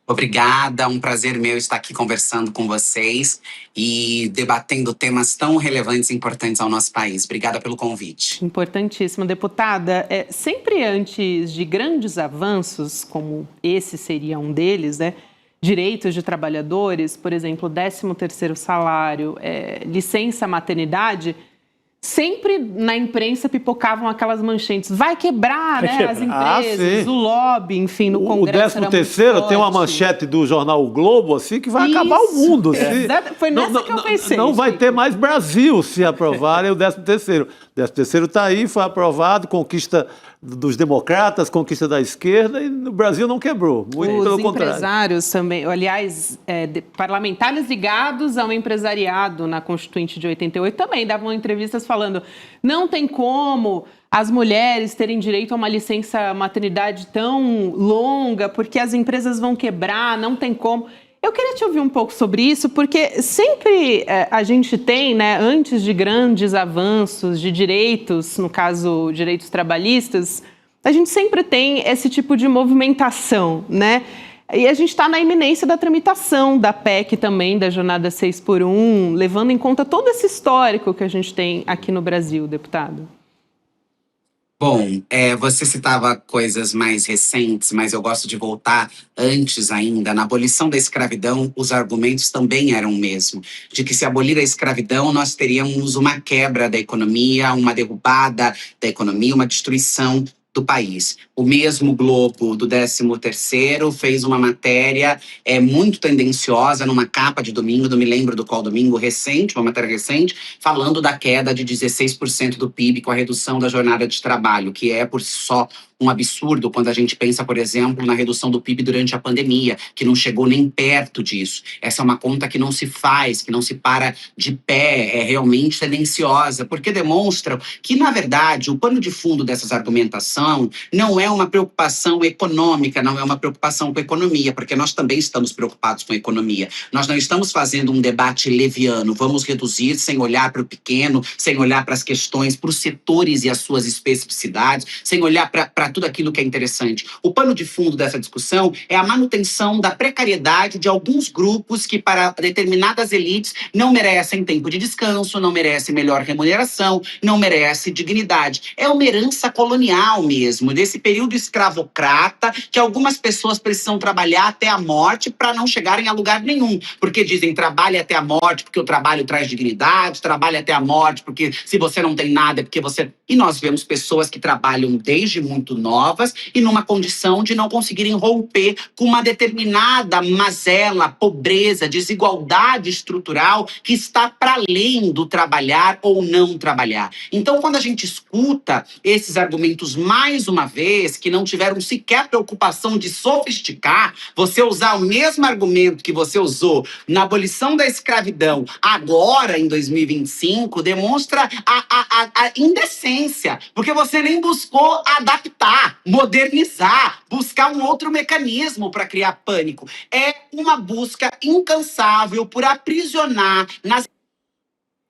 Obrigada, um prazer meu estar aqui conversando com vocês e debatendo temas tão relevantes e importantes ao nosso país. Obrigada pelo convite. Importantíssimo, deputada. Sempre antes de grandes avanços, como esse seria um deles, né? Direitos de trabalhadores, por exemplo, 13º salário, licença maternidade, sempre na imprensa pipocavam aquelas manchetes. Vai quebrar, né, as empresas, sim. o lobby, enfim, no O Congresso. 13º tem uma manchete do jornal o Globo, assim, que vai acabar o Isso, mundo. exato. Foi nessa que eu pensei. Não vai Chico. ter mais Brasil se aprovarem o 13º. O 13º está aí, foi aprovado, conquista dos democratas, conquista da esquerda, e no Brasil não quebrou. Muito pelo Os contrário. empresários também, aliás, parlamentares ligados ao empresariado na Constituinte de 88 também davam entrevistas falando não tem como as mulheres terem direito a uma licença maternidade tão longa porque as empresas vão quebrar, não tem como. Eu queria te ouvir um pouco sobre isso, porque sempre a gente tem, né, antes de grandes avanços de direitos, no caso, direitos trabalhistas, a gente sempre tem esse tipo de movimentação, né? E a gente está na iminência da tramitação da PEC também, da jornada 6x1, levando em conta todo esse histórico que a gente tem aqui no Brasil, deputado. Bom, você citava coisas mais recentes, mas eu gosto de voltar antes ainda. Na abolição da escravidão, os argumentos também eram o mesmo. De que se abolir a escravidão, nós teríamos uma quebra da economia, uma derrubada da economia, uma destruição do país. O mesmo Globo do 13º fez uma matéria muito tendenciosa numa capa de domingo, não me lembro do qual domingo, recente, uma matéria recente, falando da queda de 16% do PIB com a redução da jornada de trabalho, que é por si só um absurdo quando a gente pensa, por exemplo, na redução do PIB durante a pandemia, que não chegou nem perto disso. Essa é uma conta que não se faz, que não se para de pé, é realmente tendenciosa, porque demonstram que, na verdade, o pano de fundo dessas argumentação não é uma preocupação econômica, não é uma preocupação com a economia, porque nós também estamos preocupados com a economia. Nós não estamos fazendo um debate leviano, vamos reduzir sem olhar para o pequeno, sem olhar para as questões, para os setores e as suas especificidades, sem olhar para tudo aquilo que é interessante. O pano de fundo dessa discussão é a manutenção da precariedade de alguns grupos que, para determinadas elites, não merecem tempo de descanso, não merecem melhor remuneração, não merecem dignidade. É uma herança colonial mesmo, desse período escravocrata, que algumas pessoas precisam trabalhar até a morte para não chegarem a lugar nenhum. Porque dizem, trabalhe até a morte, porque o trabalho traz dignidade, trabalhe até a morte, porque se você não tem nada, é porque você... E nós vemos pessoas que trabalham desde muito novas e numa condição de não conseguirem romper com uma determinada mazela, pobreza, desigualdade estrutural que está para além do trabalhar ou não trabalhar. Então, quando a gente escuta esses argumentos mais uma vez, que não tiveram sequer preocupação de sofisticar, você usar o mesmo argumento que você usou na abolição da escravidão agora, em 2025, demonstra a indecência, porque você nem buscou adaptar, modernizar, buscar um outro mecanismo para criar pânico. É uma busca incansável por aprisionar nas...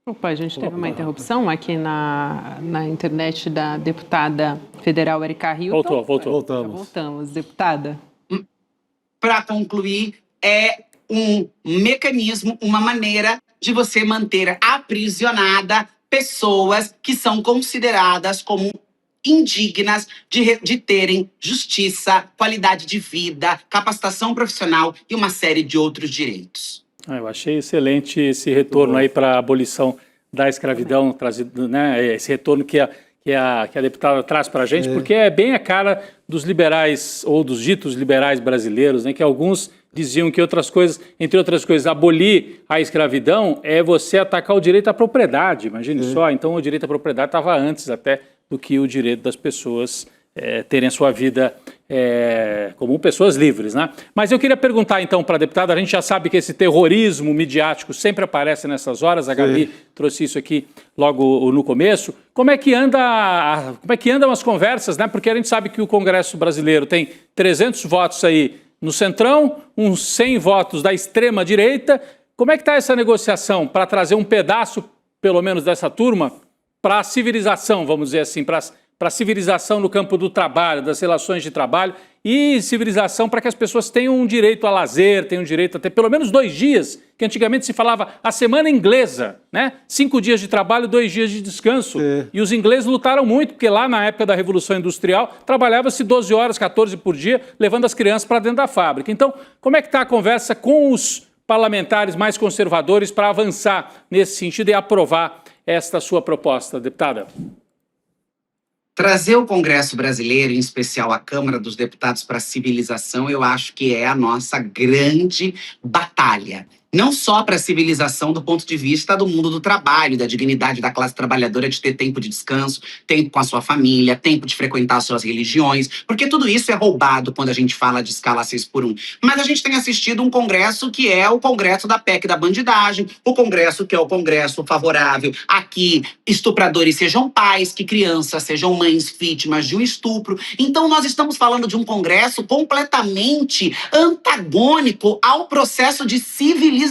Opa, a gente teve uma interrupção aqui na internet da deputada federal Erika Hilton. Voltamos, deputada. Para concluir, é um mecanismo, uma maneira de você manter aprisionada pessoas que são consideradas como indignas de terem justiça, qualidade de vida, capacitação profissional e uma série de outros direitos. Eu achei excelente esse retorno aí para a abolição da escravidão, trazido, né? Esse retorno que a deputada traz para a gente, porque é bem a cara dos liberais, ou dos ditos liberais brasileiros, né? Que alguns diziam que entre outras coisas, abolir a escravidão é você atacar o direito à propriedade, imagine só. Então o direito à propriedade estava antes até do que o direito das pessoas terem a sua vida como pessoas livres, né? Mas eu queria perguntar então para a deputada, a gente já sabe que esse terrorismo midiático sempre aparece nessas horas, a Gabi trouxe isso aqui logo no começo. Como é que andam as conversas, né? Porque a gente sabe que o Congresso brasileiro tem 300 votos aí no Centrão, uns 100 votos da extrema-direita. Como é que está essa negociação para trazer um pedaço, pelo menos, dessa turma para a civilização, vamos dizer assim, para a civilização no campo do trabalho, das relações de trabalho e civilização para que as pessoas tenham um direito a lazer, tenham direito a ter pelo menos 2 dias, que antigamente se falava a semana inglesa, né? 5 dias de trabalho, 2 dias de descanso. E os ingleses lutaram muito, porque lá na época da Revolução Industrial trabalhava-se 12 horas, 14 por dia, levando as crianças para dentro da fábrica. Então, como é que está a conversa com os parlamentares mais conservadores para avançar nesse sentido e aprovar esta sua proposta, deputada? Trazer o Congresso brasileiro, em especial a Câmara dos Deputados, para a civilização, eu acho que é a nossa grande batalha. Não só para a civilização do ponto de vista do mundo do trabalho, da dignidade da classe trabalhadora de ter tempo de descanso, tempo com a sua família, tempo de frequentar suas religiões, porque tudo isso é roubado quando a gente fala de escala 6x1. Mas a gente tem assistido um congresso que é o congresso da PEC da bandidagem, o congresso que é o congresso favorável a que estupradores sejam pais, que crianças sejam mães vítimas de um estupro. Então nós estamos falando de um congresso completamente antagônico ao processo de civilização.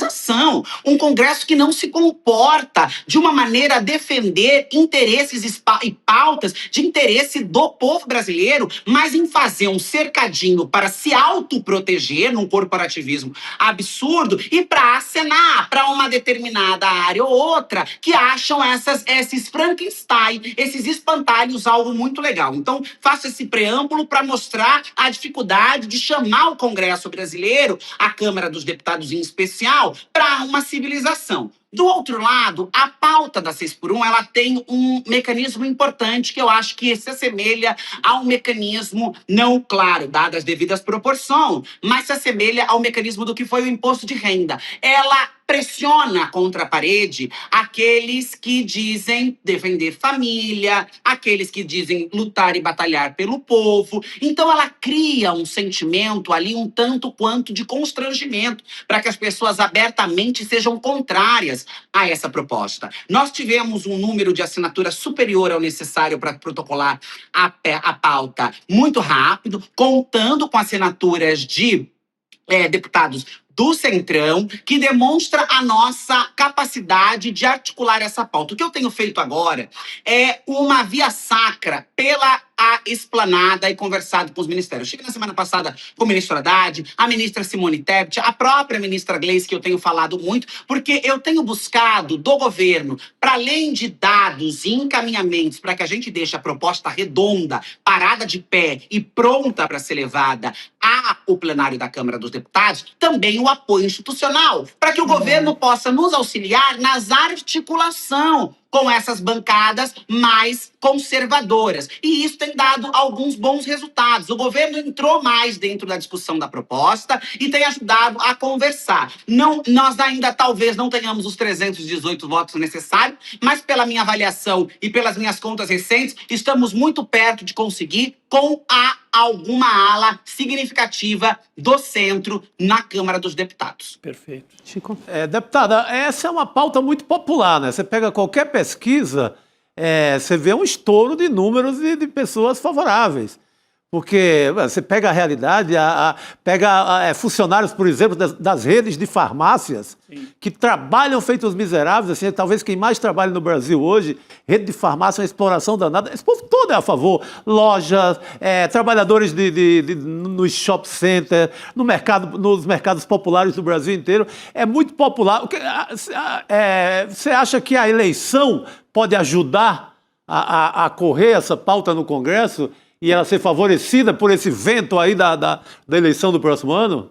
Um Congresso que não se comporta de uma maneira a defender interesses e pautas de interesse do povo brasileiro, mas em fazer um cercadinho para se autoproteger num corporativismo absurdo e para acenar para uma determinada área ou outra que acham esses Frankenstein, esses espantalhos, algo muito legal. Então, faço esse preâmbulo para mostrar a dificuldade de chamar o Congresso brasileiro, a Câmara dos Deputados em especial, para uma civilização. Do outro lado, a pauta da 6x1, ela tem um mecanismo importante que eu acho que se assemelha a um mecanismo, não, claro, dadas as devidas proporções, mas se assemelha ao mecanismo do que foi o imposto de renda. Ela pressiona contra a parede aqueles que dizem defender família, aqueles que dizem lutar e batalhar pelo povo. Então ela cria um sentimento ali um tanto quanto de constrangimento para que as pessoas abertamente sejam contrárias a essa proposta. Nós tivemos um número de assinaturas superior ao necessário para protocolar a pauta muito rápido, contando com assinaturas de deputados do Centrão, que demonstra a nossa capacidade de articular essa pauta. O que eu tenho feito agora é uma via sacra pela a esplanada e conversado com os ministérios. Cheguei na semana passada com o ministro Haddad, a ministra Simone Tebet, a própria ministra Gleice, que eu tenho falado muito, porque eu tenho buscado do governo, para além de dados e encaminhamentos, para que a gente deixe a proposta redonda, parada de pé e pronta para ser levada ao plenário da Câmara dos Deputados, também o apoio institucional, para que o governo possa nos auxiliar nas articulação com essas bancadas mais conservadoras. E isso tem dado alguns bons resultados. O governo entrou mais dentro da discussão da proposta e tem ajudado a conversar. Nós ainda talvez não tenhamos os 318 votos necessários, mas pela minha avaliação e pelas minhas contas recentes, estamos muito perto de conseguir com alguma ala significativa do centro na Câmara dos Deputados. Perfeito. Chico. Deputada, essa é uma pauta muito popular, né? Você pega qualquer pesquisa, você vê um estouro de números e de pessoas favoráveis. Porque você pega a realidade, pega funcionários, por exemplo, das redes de farmácias, sim, que trabalham feitos miseráveis, assim, talvez quem mais trabalha no Brasil hoje, rede de farmácia, uma exploração danada. Esse povo todo é a favor. Lojas, trabalhadores nos shopping center, nos mercados populares do Brasil inteiro. É muito popular. Você acha que a eleição pode ajudar a correr essa pauta no Congresso e ela ser favorecida por esse vento aí da eleição do próximo ano?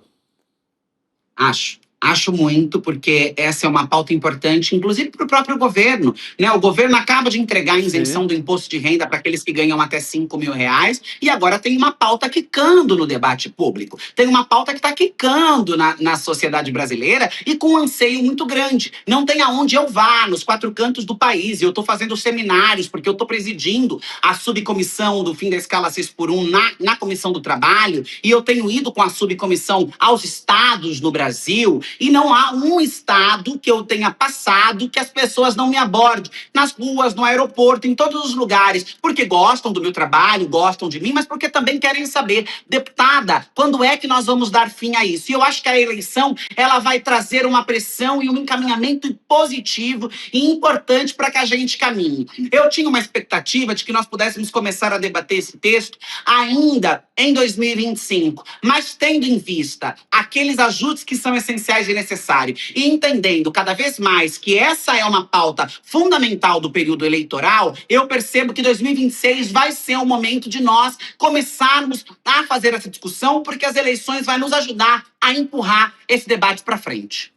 Acho muito, porque essa é uma pauta importante, inclusive para o próprio governo, né? O governo acaba de entregar a isenção do imposto de renda para aqueles que ganham até R$5.000 e agora tem uma pauta quicando no debate público. Tem uma pauta que está quicando na sociedade brasileira e com um anseio muito grande. Não tem aonde eu vá, nos 4 cantos do país. Eu estou fazendo seminários, porque eu estou presidindo a subcomissão do fim da escala 6x1 na Comissão do Trabalho, e eu tenho ido com a subcomissão aos estados no Brasil. E não há um estado que eu tenha passado que as pessoas não me abordem. Nas ruas, no aeroporto, em todos os lugares. Porque gostam do meu trabalho, gostam de mim, mas porque também querem saber, deputada, quando é que nós vamos dar fim a isso? E eu acho que a eleição, ela vai trazer uma pressão e um encaminhamento positivo e importante para que a gente caminhe. Eu tinha uma expectativa de que nós pudéssemos começar a debater esse texto ainda em 2025, mas tendo em vista aqueles ajustes que são essenciais e necessários, e entendendo cada vez mais que essa é uma pauta fundamental do período eleitoral, eu percebo que 2026 vai ser o momento de nós começarmos a fazer essa discussão, porque as eleições vão nos ajudar a empurrar esse debate para frente.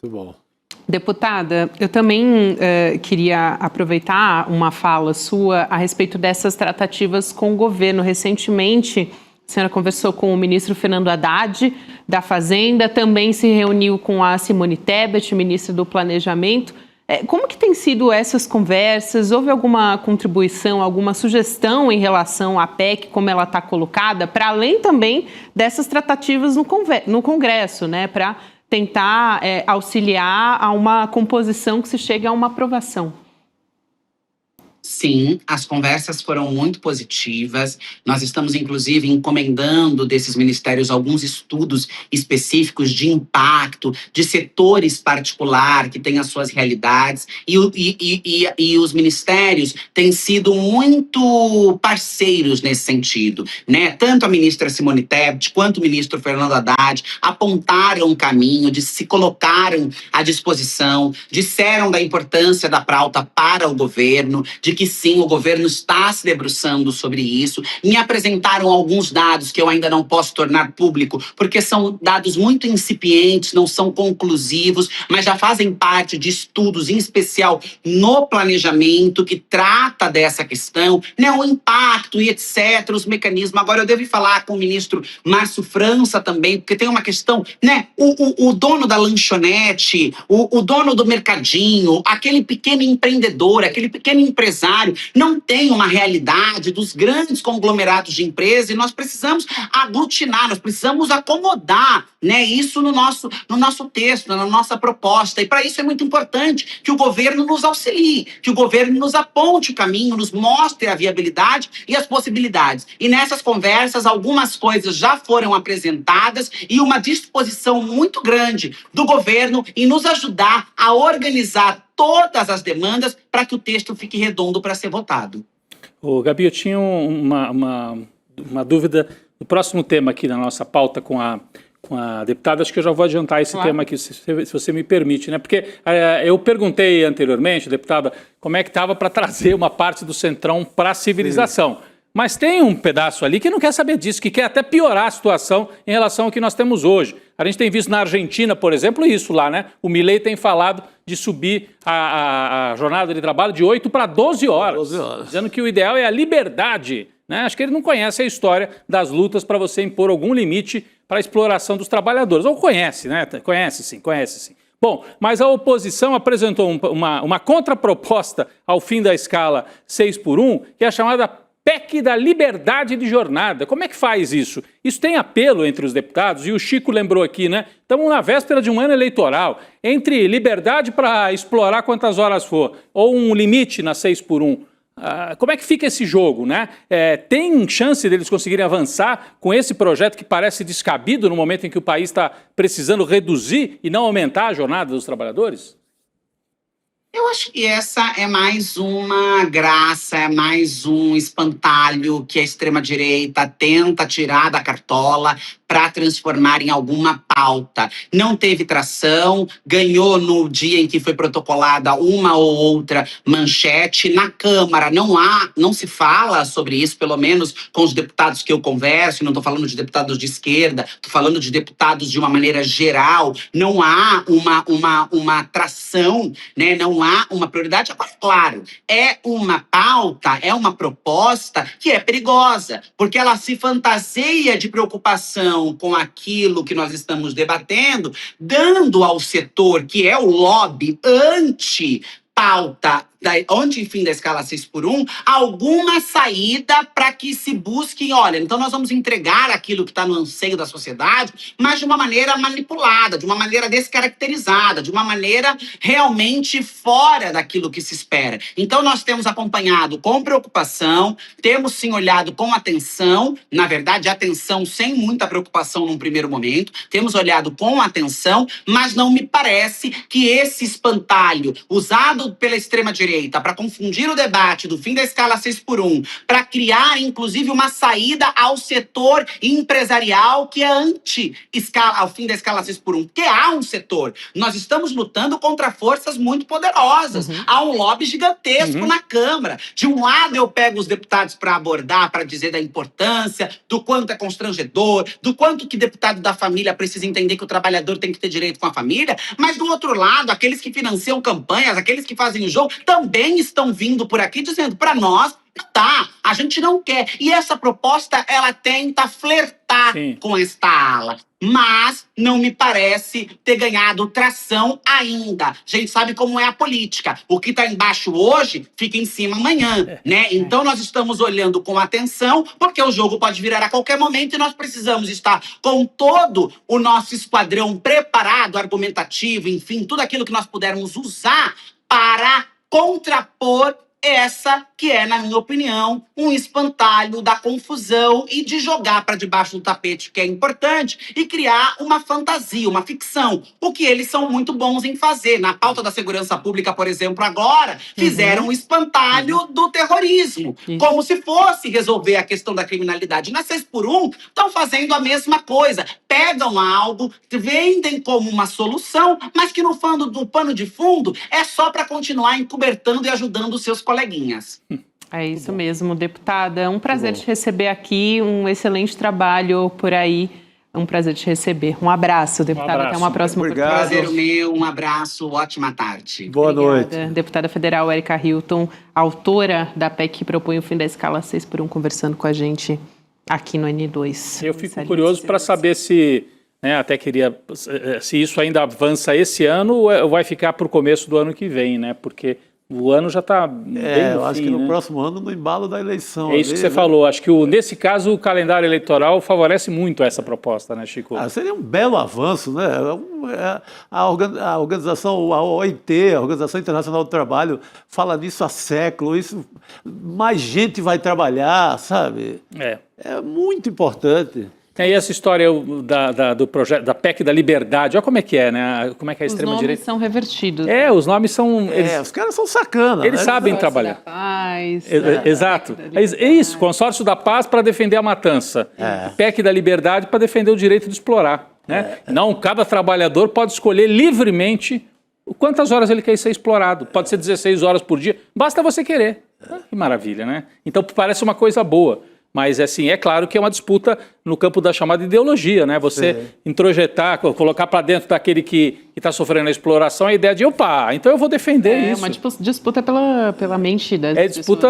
Muito bom. Deputada, eu também queria aproveitar uma fala sua a respeito dessas tratativas com o governo. Recentemente, a senhora conversou com o ministro Fernando Haddad, da Fazenda, também se reuniu com a Simone Tebet, ministra do Planejamento. Como que têm sido essas conversas? Houve alguma contribuição, alguma sugestão em relação à PEC, como ela está colocada, para além também dessas tratativas no Congresso, né, para tentar auxiliar a uma composição que se chegue a uma aprovação? Sim, as conversas foram muito positivas. Nós estamos, inclusive, encomendando desses ministérios alguns estudos específicos de impacto, de setores particulares que têm as suas realidades. E os ministérios têm sido muito parceiros nesse sentido, né? Tanto a ministra Simone Tebet quanto o ministro Fernando Haddad apontaram um caminho, se colocaram à disposição, disseram da importância da pauta para o governo, de que sim, o governo está se debruçando sobre isso. Me apresentaram alguns dados que eu ainda não posso tornar público, porque são dados muito incipientes, não são conclusivos, mas já fazem parte de estudos, em especial no planejamento, que trata dessa questão, né, o impacto e etc., os mecanismos. Agora, eu devo falar com o ministro Márcio França também, porque tem uma questão, né, o dono da lanchonete, o dono do mercadinho, aquele pequeno empreendedor, aquele pequeno empresário, não tem uma realidade dos grandes conglomerados de empresa, e nós precisamos aglutinar, nós precisamos acomodar, né, isso no nosso texto, na nossa proposta. E para isso é muito importante que o governo nos auxilie, que o governo nos aponte o caminho, nos mostre a viabilidade e as possibilidades. E nessas conversas, algumas coisas já foram apresentadas e uma disposição muito grande do governo em nos ajudar a organizar todas as demandas para que o texto fique redondo para ser votado. Ô, Gabi, eu tinha uma dúvida no próximo tema aqui na nossa pauta com a deputada. Acho que eu já vou adiantar esse tema aqui, se você me permite, né? Porque eu perguntei anteriormente, deputada, como é que estava para trazer uma parte do Centrão para a civilização. Sim. Mas tem um pedaço ali que não quer saber disso, que quer até piorar a situação em relação ao que nós temos hoje. A gente tem visto na Argentina, por exemplo, isso lá, né? O Milei tem falado de subir a jornada de trabalho de 8 para 12 horas. 12 horas. Dizendo que o ideal é a liberdade, né? Acho que ele não conhece a história das lutas para você impor algum limite para a exploração dos trabalhadores. Ou conhece, né? Conhece sim. Bom, mas a oposição apresentou uma contraproposta ao fim da escala 6x1, que é a chamada PEC da liberdade de jornada. Como é que faz isso? Isso tem apelo entre os deputados, e o Chico lembrou aqui, né? Estamos na véspera de um ano eleitoral. Entre liberdade para explorar quantas horas for, ou um limite na 6x1, como é que fica esse jogo, né? Tem chance deles conseguirem avançar com esse projeto que parece descabido no momento em que o país está precisando reduzir e não aumentar a jornada dos trabalhadores? Eu acho que essa é mais uma graça, é mais um espantalho que a extrema-direita tenta tirar da cartola para transformar em alguma pauta. Não teve tração, ganhou no dia em que foi protocolada uma ou outra manchete. Na Câmara não se fala sobre isso, pelo menos com os deputados que eu converso, não estou falando de deputados de esquerda, estou falando de deputados de uma maneira geral. Não há uma tração, né? Não há uma prioridade. Agora, claro, é uma pauta, é uma proposta que é perigosa, porque ela se fantaseia de preocupação com aquilo que nós estamos debatendo, dando ao setor, que é o lobby anti-pauta, enfim, da escala 6x1, alguma saída para que se busque, olha, então nós vamos entregar aquilo que está no anseio da sociedade, mas de uma maneira manipulada, de uma maneira descaracterizada, de uma maneira realmente fora daquilo que se espera. Então nós temos acompanhado com preocupação, temos sim olhado com atenção, na verdade atenção sem muita preocupação num primeiro momento, temos olhado com atenção, mas não me parece que esse espantalho usado pela extrema-direita para confundir o debate do fim da escala 6x1, para criar, inclusive, uma saída ao setor empresarial que é ao fim da escala 6x1. Porque há um setor. Nós estamos lutando contra forças muito poderosas. Há um lobby gigantesco na Câmara. De um lado, eu pego os deputados para abordar, para dizer da importância, do quanto é constrangedor, do quanto que deputado da família precisa entender que o trabalhador tem que ter direito com a família, mas do outro lado, aqueles que financiam campanhas, aqueles que fazem o jogo, também estão vindo por aqui dizendo para nós, tá, a gente não quer. E essa proposta, ela tenta flertar com esta ala, mas não me parece ter ganhado tração ainda. A gente sabe como é a política. O que está embaixo hoje, fica em cima amanhã, né? Então nós estamos olhando com atenção, porque o jogo pode virar a qualquer momento e nós precisamos estar com todo o nosso esquadrão preparado, argumentativo, enfim, tudo aquilo que nós pudermos usar para contrapor essa que é, na minha opinião, um espantalho da confusão e de jogar para debaixo do tapete, que é importante, e criar uma fantasia, uma ficção, o que eles são muito bons em fazer. Na pauta da segurança pública, por exemplo, agora, fizeram um espantalho do terrorismo, como se fosse resolver a questão da criminalidade. Na 6x1, estão fazendo a mesma coisa. Pegam algo, vendem como uma solução, mas que no pano de fundo é só para continuar encobertando e ajudando os seus colegas coleguinhas. É isso mesmo, deputada. É um prazer te receber aqui, um excelente trabalho por aí. É um prazer te receber. Um abraço, deputada. Até uma próxima oportunidade. Prazer meu, um abraço, ótima tarde. Boa noite. Deputada federal Erika Hilton, autora da PEC que propõe o fim da escala 6x1, conversando com a gente aqui no N2. Eu fico curioso para saber se, até queria, se isso ainda avança esse ano ou vai ficar para o começo do ano que vem, né? Porque o ano já está bem no eu acho fim, que no né? próximo ano, no embalo da eleição. É isso que você falou. Acho que nesse caso o calendário eleitoral favorece muito essa proposta, né, Chico? Seria um belo avanço, né? A organização, a OIT, a Organização Internacional do Trabalho, fala nisso há séculos. Mais gente vai trabalhar, sabe? É muito importante. E essa história do projeto, da PEC da liberdade, olha como é que é, né? Como é que é a extrema-direita... Os nomes são revertidos. Os nomes são... Os caras são sacana. Eles sabem trabalhar. Da Paz, Exato. É isso, Consórcio da Paz para defender a matança. PEC da liberdade para defender o direito de explorar. Né? Não, cada trabalhador pode escolher livremente quantas horas ele quer ser explorado. Pode ser 16 horas por dia, basta você querer. Que maravilha, né? Então parece uma coisa boa. Mas, assim, é claro que é uma disputa no campo da chamada ideologia, né? Você introjetar, colocar para dentro daquele que está sofrendo a exploração a ideia de, opa, então eu vou defender isso. É uma disputa pela mente das pessoas. Disputa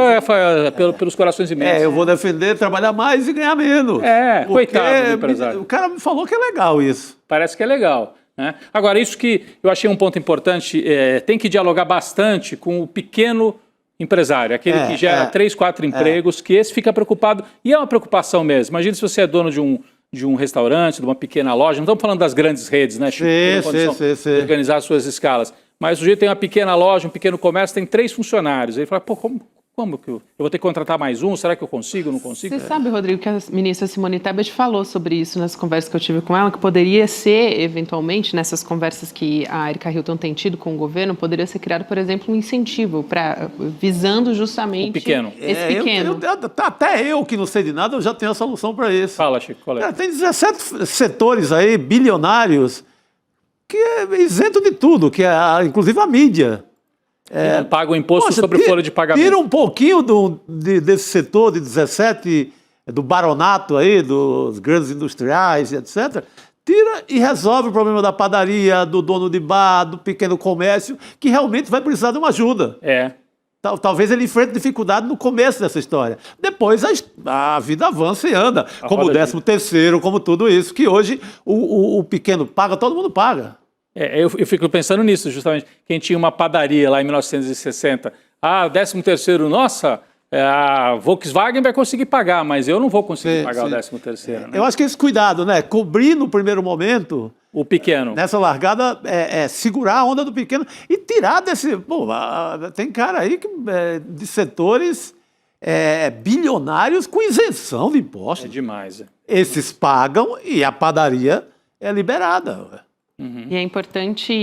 pelos corações e mentes. Eu vou defender, trabalhar mais e ganhar menos. Coitado do empresário. O cara me falou que é legal isso. Parece que é legal. Né? Agora, isso que eu achei um ponto importante, tem que dialogar bastante com o pequeno empresário, aquele que gera 3, 4 empregos, que esse fica preocupado, e é uma preocupação mesmo. Imagina se você é dono de um restaurante, de uma pequena loja, não estamos falando das grandes redes, né, Chico? Sim. Organizar suas escalas. Mas o sujeito tem uma pequena loja, um pequeno comércio, tem 3 funcionários. Ele fala, como que eu vou ter que contratar mais um? Será que eu consigo, não consigo? Você sabe, Rodrigo, que a ministra Simone Tebet falou sobre isso nas conversas que eu tive com ela, que poderia ser, eventualmente, nessas conversas que a Erika Hilton tem tido com o governo, poderia ser criado, por exemplo, um incentivo visando justamente o pequeno. Esse pequeno. Até eu, que não sei de nada, eu já tenho a solução para isso. Fala, Chico, qual é? Tem 17 setores aí, bilionários, que é isento de tudo, que é inclusive a mídia. Paga o imposto sobre folha de pagamento. Tira um pouquinho desse setor de 17, do baronato aí, dos grandes industriais, etc. Tira e resolve o problema da padaria, do dono de bar, do pequeno comércio, que realmente vai precisar de uma ajuda. Talvez ele enfrente dificuldade no começo dessa história. Depois a vida avança e anda, como o 13º, como tudo isso, que hoje o pequeno paga, todo mundo paga. Eu fico pensando nisso, justamente. Quem tinha uma padaria lá em 1960, 13º, nossa, a Volkswagen vai conseguir pagar, mas eu não vou conseguir pagar o 13º. Né? Eu acho que esse cuidado, né? Cobrir no primeiro momento... O pequeno. Nessa largada, segurar a onda do pequeno e tirar desse... tem cara aí de setores bilionários com isenção de impostos. É demais. Esses pagam e a padaria é liberada. E é importante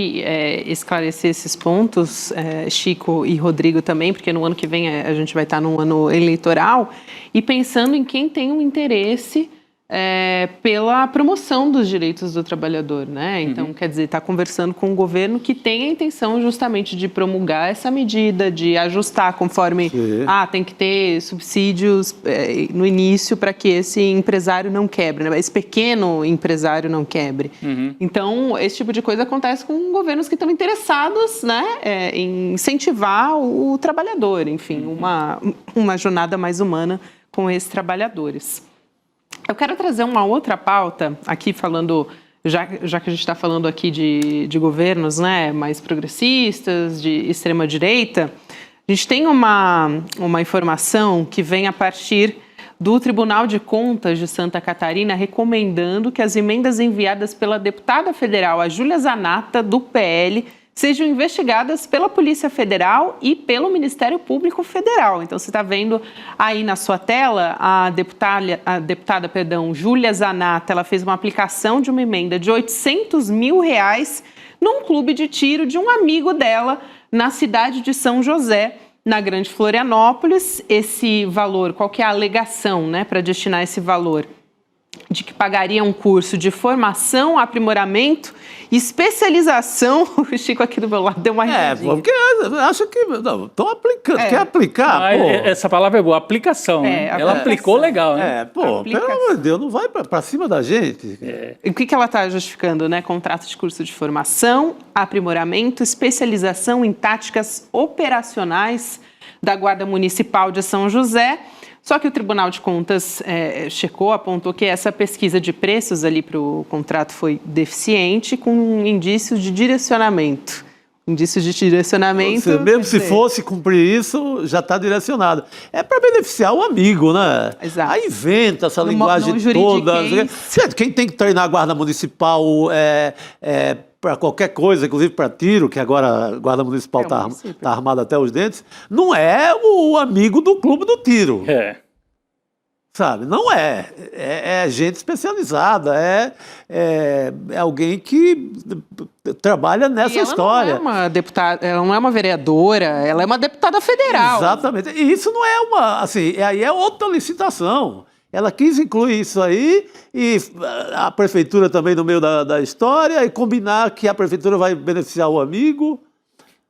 esclarecer esses pontos, Chico e Rodrigo também, porque no ano que vem a gente vai estar num ano eleitoral, e pensando em quem tem um interesse pela promoção dos direitos do trabalhador, né? Então, quer dizer, está conversando com um governo que tem a intenção justamente de promulgar essa medida, de ajustar conforme, tem que ter subsídios no início para que esse empresário não quebre, né? Esse pequeno empresário não quebre. Então, esse tipo de coisa acontece com governos que estão interessados, né, em incentivar o trabalhador, enfim, uma jornada mais humana com esses trabalhadores. Eu quero trazer uma outra pauta aqui falando, já que a gente está falando aqui de governos, né, mais progressistas, de extrema-direita. A gente tem uma informação que vem a partir do Tribunal de Contas de Santa Catarina recomendando que as emendas enviadas pela deputada federal, a Júlia Zanatta, do PL, sejam investigadas pela Polícia Federal e pelo Ministério Público Federal. Então, você está vendo aí na sua tela a deputada Júlia Zanatta, ela fez uma aplicação de uma emenda de R$800 mil num clube de tiro de um amigo dela na cidade de São José, na Grande Florianópolis. Esse valor, qual que é a alegação, né, para destinar esse valor? de que pagaria um curso de formação, aprimoramento e especialização. O Chico aqui do meu lado deu uma risadinha. Porque acho que estão aplicando. Quer aplicar? Essa palavra é boa, aplicação. Né? Ela aplicou legal, né? Pelo amor de Deus, não vai para cima da gente. E o que ela está justificando, né? Contrato de curso de formação, aprimoramento, especialização em táticas operacionais da Guarda Municipal de São José. Só que o Tribunal de Contas apontou que essa pesquisa de preços ali para o contrato foi deficiente, com indícios de direcionamento. Indícios de direcionamento... Mesmo se fosse cumprir isso, já está direcionado. É para beneficiar o amigo, né? Exato. Aí inventa essa linguagem toda. Quem tem que treinar a Guarda Municipal para qualquer coisa, inclusive para tiro, que agora a Guarda Municipal está armada até os dentes, não é o amigo do clube do tiro. Sabe? Não é. É gente especializada, é alguém que trabalha nessa história. Não é uma deputada, ela não é uma vereadora, ela é uma deputada federal. Exatamente. E isso não é uma... Assim, aí é outra licitação. Ela quis incluir isso aí e a prefeitura também no meio da história e combinar que a prefeitura vai beneficiar o amigo.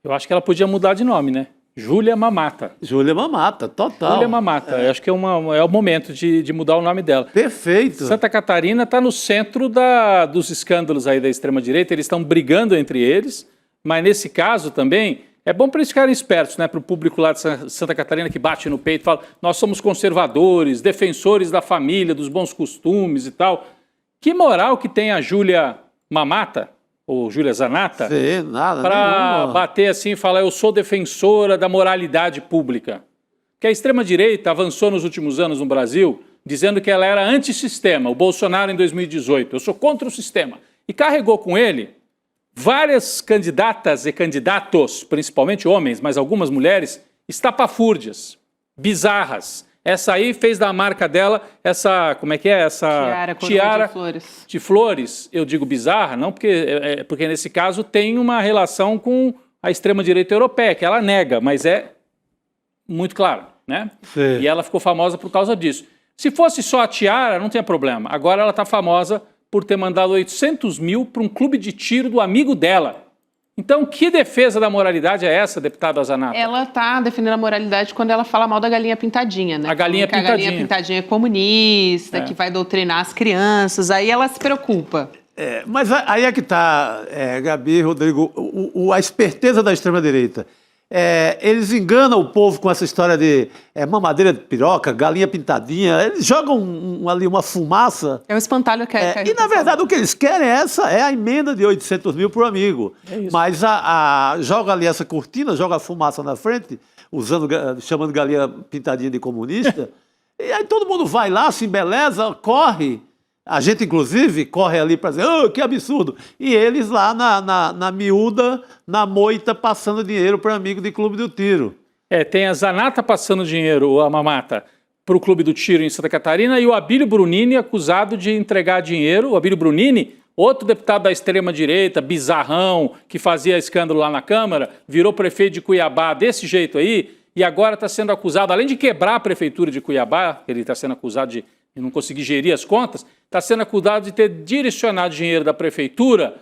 Eu acho que ela podia mudar de nome, né? Júlia Mamata. Júlia Mamata, total. Júlia Mamata. Eu acho que é o momento de mudar o nome dela. Perfeito. Santa Catarina está no centro dos escândalos aí da extrema-direita. Eles estão brigando entre eles, mas nesse caso também... É bom para eles ficarem espertos, né? Para o público lá de Santa Catarina que bate no peito e fala: nós somos conservadores, defensores da família, dos bons costumes e tal. Que moral que tem a Júlia Mamata, ou Júlia Zanata, para bater assim e falar: eu sou defensora da moralidade pública. Que a extrema-direita avançou nos últimos anos no Brasil dizendo que ela era antissistema, o Bolsonaro em 2018. Eu sou contra o sistema. E carregou com ele várias candidatas e candidatos, principalmente homens, mas algumas mulheres, estapafúrdias, bizarras. Essa aí fez da marca dela essa, como é que é? Essa tiara de flores. Eu digo bizarra, não porque nesse caso tem uma relação com a extrema-direita europeia, que ela nega, mas é muito claro, né? Sim. E ela ficou famosa por causa disso. Se fosse só a tiara, não tinha problema. Agora ela está famosa por ter mandado 800 mil para um clube de tiro do amigo dela. Então, que defesa da moralidade é essa, deputada Zanata? Ela está defendendo a moralidade quando ela fala mal da galinha pintadinha, né? A galinha pintadinha. A galinha pintadinha é comunista, que vai doutrinar as crianças, aí ela se preocupa. Mas aí é que está, Gabi, Rodrigo, a esperteza da extrema-direita. Eles enganam o povo com essa história de mamadeira de piroca, galinha pintadinha. Eles jogam ali uma fumaça. É o espantalho que é. E, na verdade, o que eles querem é a emenda de 800 mil para o amigo. Mas joga ali essa cortina, joga a fumaça na frente, chamando galinha pintadinha de comunista. E aí todo mundo vai lá, se embeleza, corre. A gente, inclusive, corre ali para dizer, que absurdo. E eles lá na miúda, na moita, passando dinheiro para amigo de clube do tiro. Tem a Zanata passando dinheiro, a Mamata, para o clube do tiro em Santa Catarina e o Abílio Brunini acusado de entregar dinheiro. O Abílio Brunini, outro deputado da extrema-direita, bizarrão, que fazia escândalo lá na Câmara, virou prefeito de Cuiabá desse jeito aí e agora está sendo acusado, além de quebrar a prefeitura de Cuiabá, ele está sendo acusado de não conseguir gerir as contas, está sendo acusado de ter direcionado dinheiro da prefeitura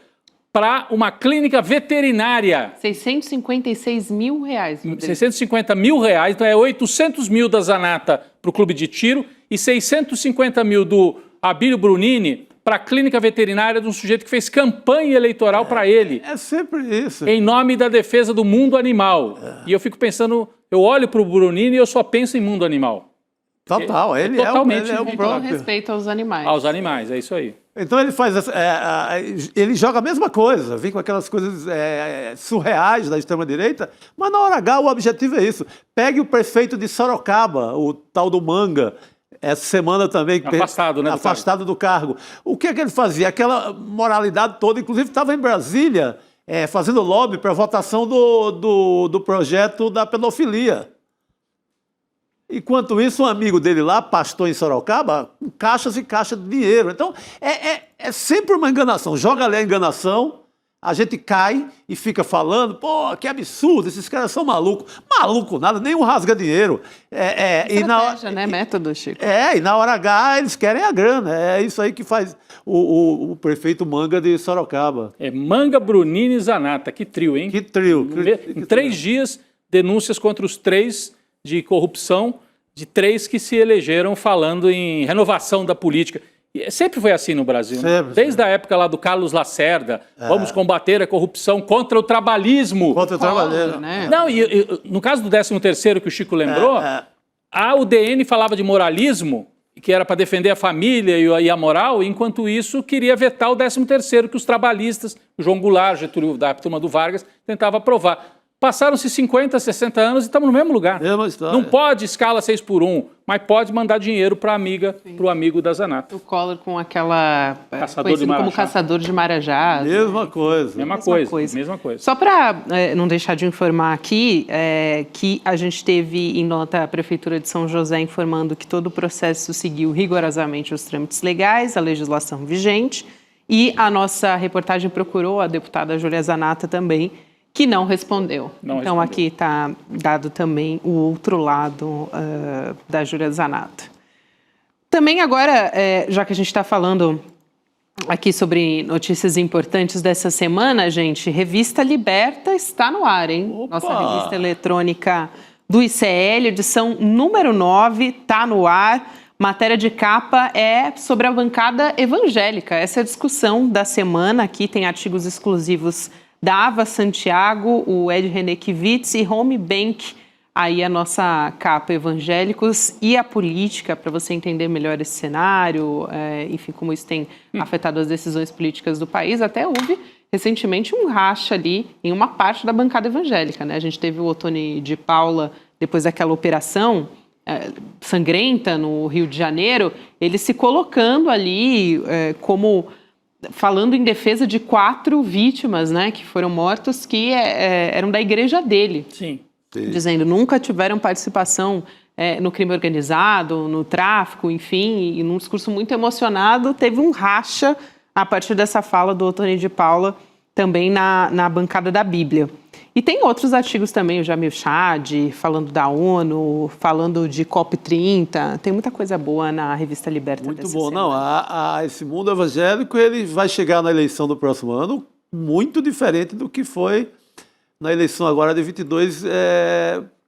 para uma clínica veterinária. 656 mil reais. 650 mil reais, então 800 mil da Zanata para o clube de tiro e 650 mil do Abílio Brunini para a clínica veterinária de um sujeito que fez campanha eleitoral para ele. É sempre isso. Em nome da defesa do mundo animal. E eu fico pensando, eu olho para o Brunini e eu só penso em mundo animal. Total, ele totalmente é o próprio. respeito aos animais. Aos animais, é isso aí. Então ele faz ele joga a mesma coisa, vem com aquelas coisas surreais da extrema-direita, mas na hora H o objetivo é isso. Pegue o prefeito de Sorocaba, o tal do Manga, essa semana também... Afastado, né? Afastado do cargo. O que é que ele fazia? Aquela moralidade toda, inclusive estava em Brasília, fazendo lobby para a votação do projeto da pedofilia. Enquanto isso, um amigo dele lá, pastor em Sorocaba, com caixas e caixas de dinheiro. Então, é sempre uma enganação. Joga ali a enganação, a gente cai e fica falando, pô, que absurdo, esses caras são malucos. Maluco nada, nenhum rasga dinheiro. Estratégia, né? Método, Chico. E na hora H eles querem a grana. É isso aí que faz o prefeito Manga de Sorocaba. Manga, Brunini e Zanata, que trio, hein? Que trio. Em 3 dias, denúncias contra os 3 de corrupção, de 3 que se elegeram falando em renovação da política. E sempre foi assim no Brasil, sempre, né? Desde a época lá do Carlos Lacerda, vamos combater a corrupção contra o trabalhismo. Contra o trabalheiro. Né? Não, no caso do 13º que o Chico lembrou, a UDN falava de moralismo, que era para defender a família e a moral, enquanto isso queria vetar o 13º que os trabalhistas, o João Goulart, Getúlio, da turma do Vargas, tentava aprovar. Passaram-se 50, 60 anos e estamos no mesmo lugar. Mesma história. Não pode escala 6x1, mas pode mandar dinheiro para o amigo da Zanata. O Collor com aquela... Caçador de como marajá. caçador de marajás. Mesma coisa. Mesma coisa. Só para não deixar de informar aqui, que a gente teve em nota a Prefeitura de São José informando que todo o processo seguiu rigorosamente os trâmites legais, a legislação vigente, e a nossa reportagem procurou a deputada Júlia Zanata também, que não respondeu. Então, aqui está dado também o outro lado da Júlia Zanata. Também agora, já que a gente está falando aqui sobre notícias importantes dessa semana, gente, Revista Liberta está no ar, hein? Opa! Nossa revista eletrônica do ICL, edição número 9, está no ar. Matéria de capa é sobre a bancada evangélica. Essa é a discussão da semana. Aqui tem artigos exclusivos da Ava Santiago, o Ed René Kivitz e Home Bank, aí a nossa capa Evangélicos e a Política, para você entender melhor esse cenário, enfim, como isso tem afetado as decisões políticas do país. Até houve recentemente um racha ali em uma parte da bancada evangélica, né? A gente teve o Othony de Paula, depois daquela operação sangrenta no Rio de Janeiro, ele se colocando ali como... falando em defesa de 4 vítimas, né, que foram mortos, que eram da igreja dele. Sim. Dizendo, nunca tiveram participação no crime organizado, no tráfico, enfim, e num discurso muito emocionado, teve um racha a partir dessa fala do Othony de Paula, também na bancada da Bíblia. E tem outros artigos também, o Jamil Chad, falando da ONU, falando de COP30, tem muita coisa boa na Revista Liberta. Muito bom. Não, esse mundo evangélico ele vai chegar na eleição do próximo ano muito diferente do que foi na eleição agora de 22,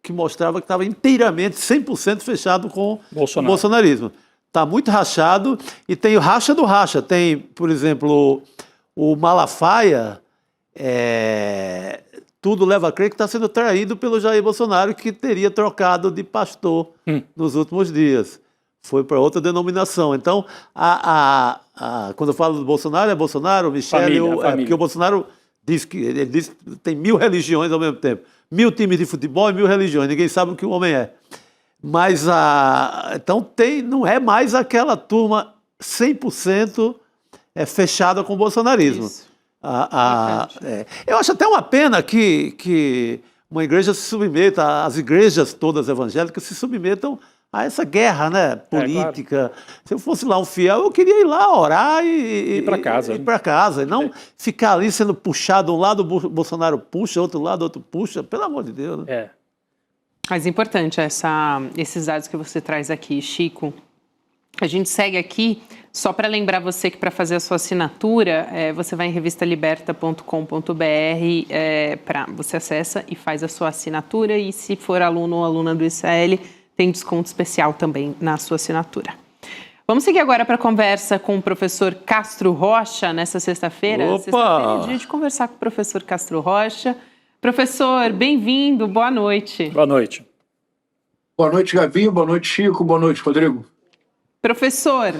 que mostrava que estava inteiramente, 100% fechado com o bolsonarismo. Está muito rachado e tem o racha do racha. Tem, por exemplo, o Malafaia... tudo leva a crer que está sendo traído pelo Jair Bolsonaro, que teria trocado de pastor nos últimos dias. Foi para outra denominação. Então, quando eu falo do Bolsonaro, é Bolsonaro, Michele... Porque o Bolsonaro diz que tem 1000 religiões ao mesmo tempo. 1000 times de futebol e 1000 religiões. Ninguém sabe o que o homem é. Mas, então, não é mais aquela turma 100% fechada com o bolsonarismo. Isso. Eu acho até uma pena que uma igreja se submeta, as igrejas todas evangélicas se submetam a essa guerra, né, política. Claro. Se eu fosse lá um fiel, eu queria ir lá orar e ir para casa. Ir para casa, e não ficar ali sendo puxado, um lado o Bolsonaro puxa, outro lado outro puxa, pelo amor de Deus. Né? Mas importante esses dados que você traz aqui, Chico. A gente segue aqui, só para lembrar você que para fazer a sua assinatura, você vai em revistaliberta.com.br, você acessa e faz a sua assinatura, e se for aluno ou aluna do ICL, tem desconto especial também na sua assinatura. Vamos seguir agora para a conversa com o professor Castro Rocha, nessa sexta-feira. Opa! Sexta-feira é dia de conversar com o professor Castro Rocha. Professor, bem-vindo, boa noite. Boa noite. Boa noite, Gabi, boa noite, Chico, boa noite, Rodrigo. Professor,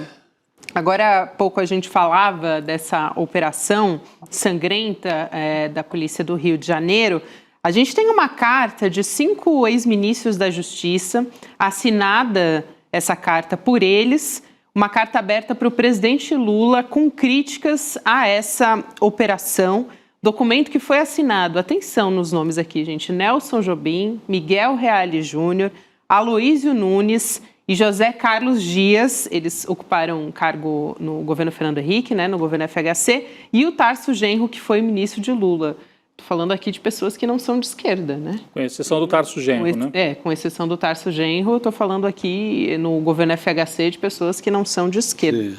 agora há pouco a gente falava dessa operação sangrenta da Polícia do Rio de Janeiro. A gente tem uma carta de 5 ex-ministros da Justiça, assinada essa carta por eles, uma carta aberta para o presidente Lula com críticas a essa operação. Documento que foi assinado, atenção nos nomes aqui, gente, Nelson Jobim, Miguel Reale Júnior, Aloísio Nunes e José Carlos Dias. Eles ocuparam um cargo no governo Fernando Henrique, né, no governo FHC, e o Tarso Genro, que foi ministro de Lula. Estou falando aqui de pessoas que não são de esquerda, né? Com exceção do Tarso Genro, né? Com exceção do Tarso Genro, estou falando aqui no governo FHC de pessoas que não são de esquerda. Sim.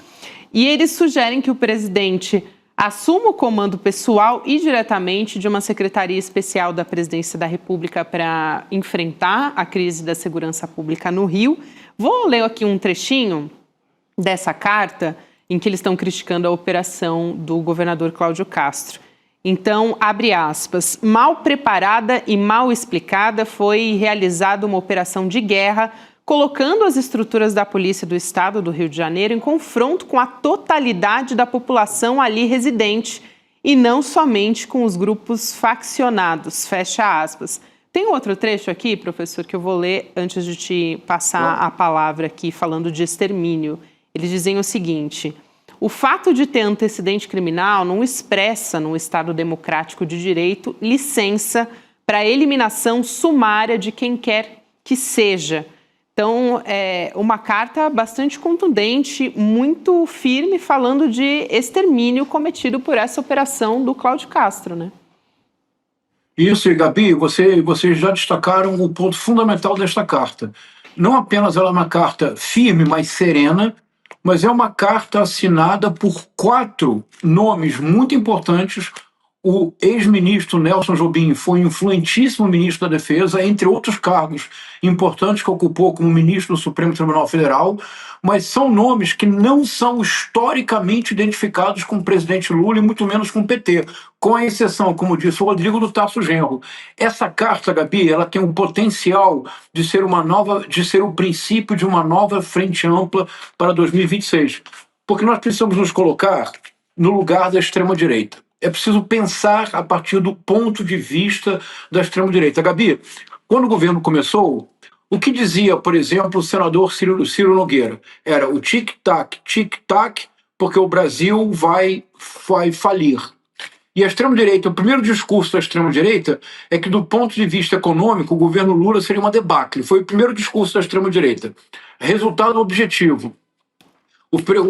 E eles sugerem que o presidente assuma o comando pessoal e diretamente de uma secretaria especial da Presidência da República para enfrentar a crise da segurança pública no Rio. Vou ler aqui um trechinho dessa carta em que eles estão criticando a operação do governador Cláudio Castro. Então, abre aspas, mal preparada e mal explicada foi realizada uma operação de guerra, colocando as estruturas da Polícia do Estado do Rio de Janeiro em confronto com a totalidade da população ali residente e não somente com os grupos faccionados, fecha aspas. Tem outro trecho aqui, professor, que eu vou ler antes de te passar a palavra aqui, falando de extermínio. Eles dizem o seguinte: o fato de ter antecedente criminal não expressa, num Estado democrático de direito, licença para a eliminação sumária de quem quer que seja. Então, é uma carta bastante contundente, muito firme, falando de extermínio cometido por essa operação do Cláudio Castro, né? Isso, e Gabi, vocês já destacaram o ponto fundamental desta carta. Não apenas ela é uma carta firme, mas serena, mas é uma carta assinada por 4 nomes muito importantes. O ex-ministro Nelson Jobim foi influentíssimo ministro da Defesa, entre outros cargos importantes que ocupou como ministro do Supremo Tribunal Federal, mas são nomes que não são historicamente identificados com o presidente Lula e muito menos com o PT, com a exceção, como disse o Rodrigo, do Tarso Genro. Essa carta, Gabi, ela tem um potencial de ser o princípio de uma nova frente ampla para 2026, porque nós precisamos nos colocar no lugar da extrema-direita. É preciso pensar a partir do ponto de vista da extrema-direita. Gabi, quando o governo começou, o que dizia, por exemplo, o senador Ciro Nogueira? Era o tic-tac, porque o Brasil vai falir. E a extrema-direita, o primeiro discurso da extrema-direita é que, do ponto de vista econômico, o governo Lula seria uma debacle. Foi o primeiro discurso da extrema-direita. Resultado objetivo: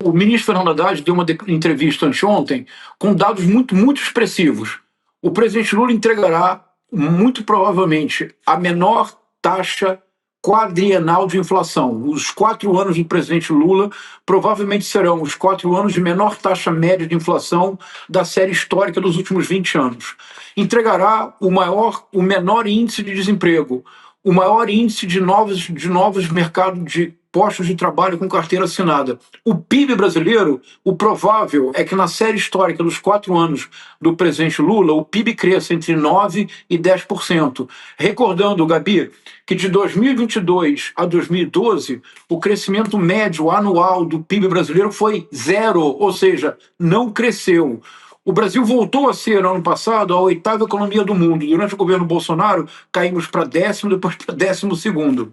o ministro Fernando Haddad deu uma entrevista anteontem com dados muito expressivos. O presidente Lula entregará, muito provavelmente, a menor taxa quadrienal de inflação. Os 4 anos do presidente Lula provavelmente serão os 4 anos de menor taxa média de inflação da série histórica dos últimos 20 anos. Entregará o menor índice de desemprego, o maior índice de novos mercados de postos de trabalho com carteira assinada. O PIB brasileiro, o provável é que na série histórica dos 4 anos do presidente Lula, o PIB cresça entre 9% e 10%. Recordando, Gabi, que de 2022 a 2012, o crescimento médio anual do PIB brasileiro foi 0, ou seja, não cresceu. O Brasil voltou a ser, no ano passado, a 8ª economia do mundo. Durante o governo Bolsonaro, caímos para 10º, depois para 12º.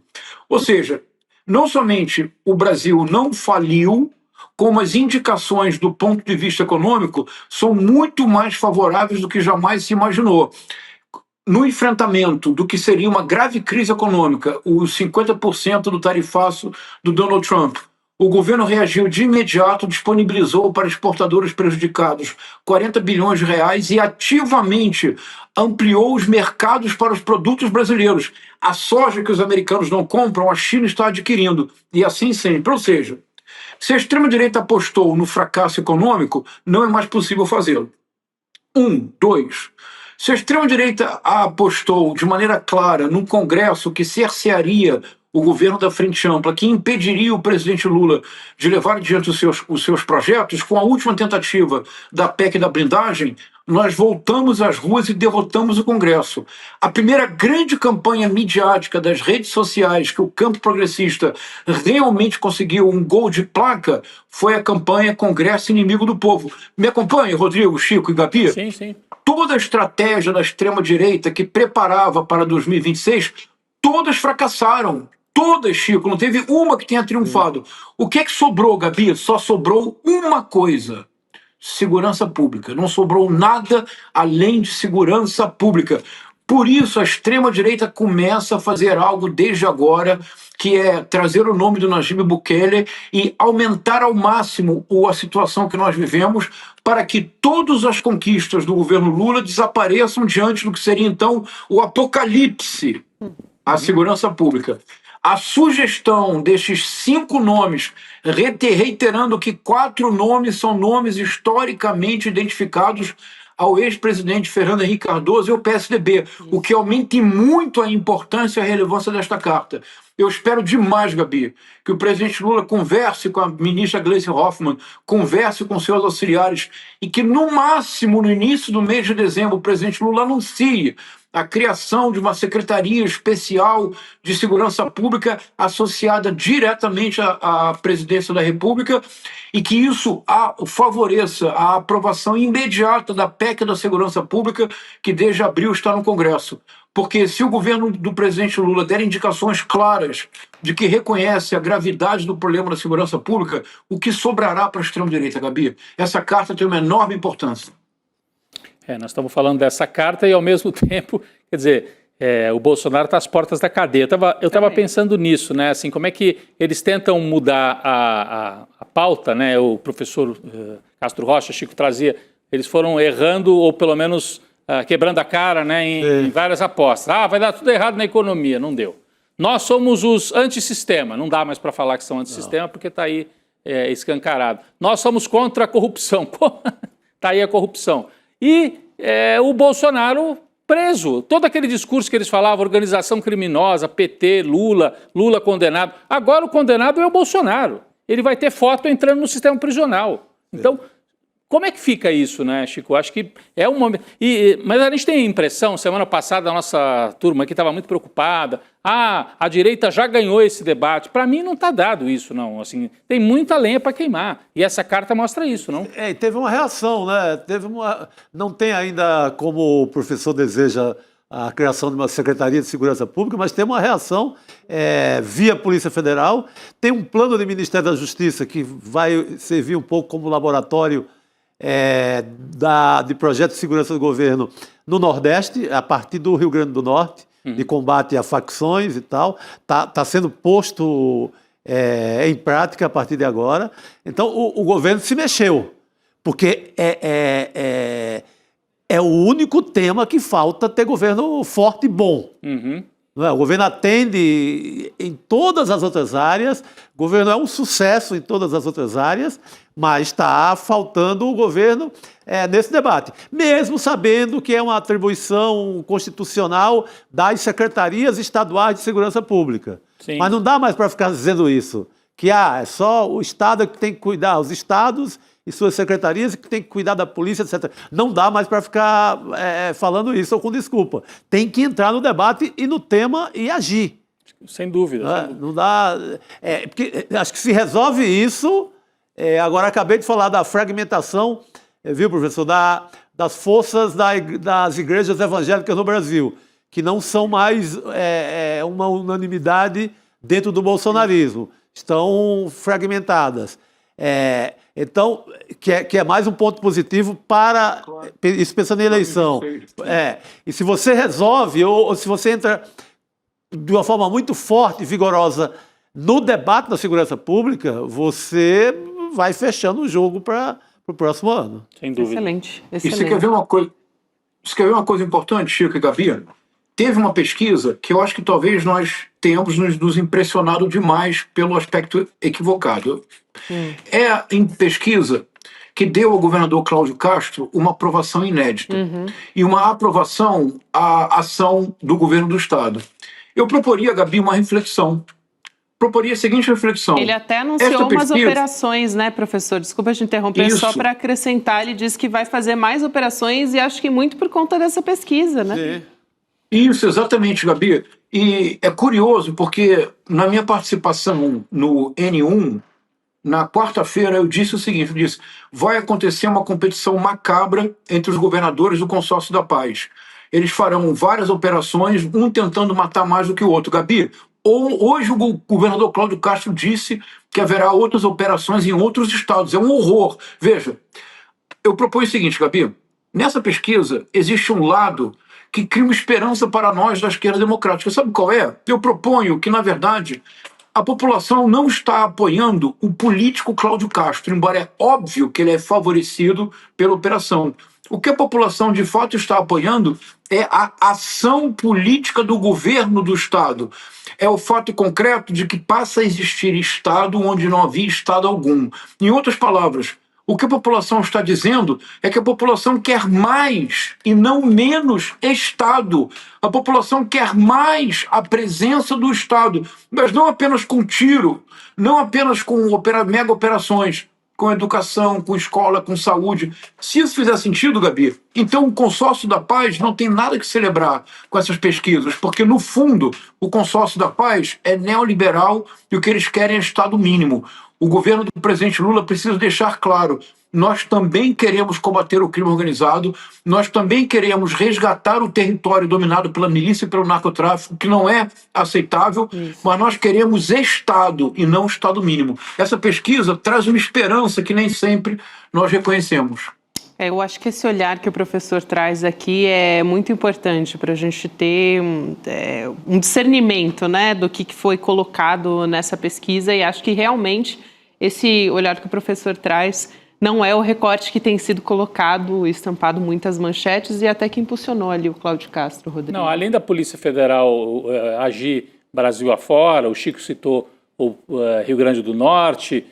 Ou seja, não somente o Brasil não faliu, como as indicações do ponto de vista econômico são muito mais favoráveis do que jamais se imaginou. No enfrentamento do que seria uma grave crise econômica, os 50% do tarifaço do Donald Trump, o governo reagiu de imediato, disponibilizou para exportadores prejudicados 40 bilhões de reais e ativamente ampliou os mercados para os produtos brasileiros. A soja que os americanos não compram, a China está adquirindo, e assim sempre. Ou seja, se a extrema-direita apostou no fracasso econômico, não é mais possível fazê-lo. 2. Se a extrema-direita apostou de maneira clara num Congresso que cercearia o governo da Frente Ampla, que impediria o presidente Lula de levar adiante os seus projetos, com a última tentativa da PEC da blindagem, nós voltamos às ruas e derrotamos o Congresso. A primeira grande campanha midiática das redes sociais que o campo progressista realmente conseguiu um gol de placa foi a campanha Congresso Inimigo do Povo. Me acompanha, Rodrigo, Chico e Gabi? Sim, sim. Toda a estratégia da extrema-direita que preparava para 2026, todas fracassaram. Todas, Chico, não teve uma que tenha triunfado. O que é que sobrou, Gabi? Só sobrou uma coisa: segurança pública. Não sobrou nada além de segurança pública. Por isso, a extrema-direita começa a fazer algo desde agora, que é trazer o nome do Nayib Bukele e aumentar ao máximo a situação que nós vivemos, para que todas as conquistas do governo Lula desapareçam diante do que seria, então, o apocalipse à segurança pública. A sugestão destes 5 nomes, reiterando que 4 nomes são nomes historicamente identificados ao ex-presidente Fernando Henrique Cardoso e ao PSDB, o que aumenta muito a importância e a relevância desta carta. Eu espero demais, Gabi, que o presidente Lula converse com a ministra Gleisi Hoffmann, converse com seus auxiliares e que, no máximo, no início do mês de dezembro, o presidente Lula anuncie a criação de uma secretaria especial de segurança pública associada diretamente à presidência da República e que isso favoreça a aprovação imediata da PEC da segurança pública, que desde abril está no Congresso. Porque se o governo do presidente Lula der indicações claras de que reconhece a gravidade do problema da segurança pública, o que sobrará para a extrema-direita, Gabi? Essa carta tem uma enorme importância. Nós estamos falando dessa carta e, ao mesmo tempo, quer dizer, o Bolsonaro está às portas da cadeia. Eu estava pensando nisso, né? Assim, como é que eles tentam mudar a pauta, né? O professor Castro Rocha, Chico trazia, eles foram errando ou pelo menos quebrando a cara, né? Em várias apostas. Vai dar tudo errado na economia, não deu. Nós somos os antissistema, não dá mais para falar que são antissistema porque está aí escancarado. Nós somos contra a corrupção, está aí a corrupção. E o Bolsonaro preso. Todo aquele discurso que eles falavam, organização criminosa, PT, Lula condenado. Agora o condenado é o Bolsonaro. Ele vai ter foto entrando no sistema prisional. Então, como é que fica isso, né, Chico? Acho que é um momento... Mas a gente tem a impressão, semana passada a nossa turma aqui estava muito preocupada. A direita já ganhou esse debate. Para mim não está dado isso, não. Assim, tem muita lenha para queimar. E essa carta mostra isso, não? E teve uma reação, né? Não tem ainda, como o professor deseja, a criação de uma Secretaria de Segurança Pública, mas tem uma reação via Polícia Federal. Tem um plano do Ministério da Justiça que vai servir um pouco como laboratório de projeto de segurança do governo no Nordeste, a partir do Rio Grande do Norte, de combate a facções e tal. Tá sendo posto em prática a partir de agora. Então, o governo se mexeu, porque é o único tema que falta ter governo forte e bom. Não é? O governo atende em todas as outras áreas, o governo é um sucesso em todas as outras áreas, mas está faltando o governo nesse debate, mesmo sabendo que é uma atribuição constitucional das secretarias estaduais de segurança pública. Sim. Mas não dá mais para ficar dizendo isso, que é só o Estado que tem que cuidar, os estados e suas secretarias que tem que cuidar da polícia, etc. Não dá mais para ficar falando isso ou com desculpa. Tem que entrar no debate e no tema e agir. Sem dúvida. Não dá... porque acho que se resolve isso... agora, acabei de falar da fragmentação, viu, professor, das forças das igrejas evangélicas no Brasil, que não são mais uma unanimidade dentro do bolsonarismo. Estão fragmentadas. Então, que é mais um ponto positivo para... Isso pensando em eleição. E se você resolve, ou se você entra de uma forma muito forte e vigorosa no debate da segurança pública, você vai fechando o jogo para o próximo ano. Sem dúvida. Excelente. E você quer ver uma coisa importante, Chico e Gabi? Teve uma pesquisa que eu acho que talvez nós tenhamos nos impressionado demais pelo aspecto equivocado. Em pesquisa que deu ao governador Cláudio Castro uma aprovação inédita e uma aprovação à ação do governo do Estado. Eu proporia, Gabi, uma reflexão. Proporia a seguinte reflexão. Ele até anunciou umas operações, né, professor? Desculpa te interromper, só para acrescentar, ele disse que vai fazer mais operações e acho que muito por conta dessa pesquisa, né? Sim. Isso, exatamente, Gabi. E é curioso porque na minha participação no N1, na quarta-feira, eu disse o seguinte, vai acontecer uma competição macabra entre os governadores do Consórcio da Paz. Eles farão várias operações, um tentando matar mais do que o outro. Gabi, hoje o governador Cláudio Castro disse que haverá outras operações em outros estados. É um horror. Veja, eu proponho o seguinte, Gabi. Nessa pesquisa, existe um lado que cria uma esperança para nós da esquerda democrática. Sabe qual é? Eu proponho que, na verdade, a população não está apoiando o político Cláudio Castro, embora é óbvio que ele é favorecido pela operação. O que a população de fato está apoiando é a ação política do governo do Estado. É o fato concreto de que passa a existir Estado onde não havia Estado algum. Em outras palavras, o que a população está dizendo é que a população quer mais e não menos Estado. A população quer mais a presença do Estado, mas não apenas com tiro, não apenas com mega operações, com educação, com escola, com saúde. Se isso fizer sentido, Gabi, então o consórcio da paz não tem nada que celebrar com essas pesquisas, porque, no fundo, o consórcio da paz é neoliberal e o que eles querem é Estado mínimo. O governo do presidente Lula precisa deixar claro: nós também queremos combater o crime organizado, nós também queremos resgatar o território dominado pela milícia e pelo narcotráfico, que não é aceitável, mas nós queremos Estado e não Estado mínimo. Essa pesquisa traz uma esperança que nem sempre nós reconhecemos. Eu acho que esse olhar que o professor traz aqui é muito importante para a gente ter um discernimento, né, do que foi colocado nessa pesquisa, e acho que realmente esse olhar que o professor traz não é o recorte que tem sido colocado, estampado muitas manchetes, e até que impulsionou ali o Cláudio Castro, Rodrigo. Não, além da Polícia Federal agir Brasil afora, o Chico citou o Rio Grande do Norte,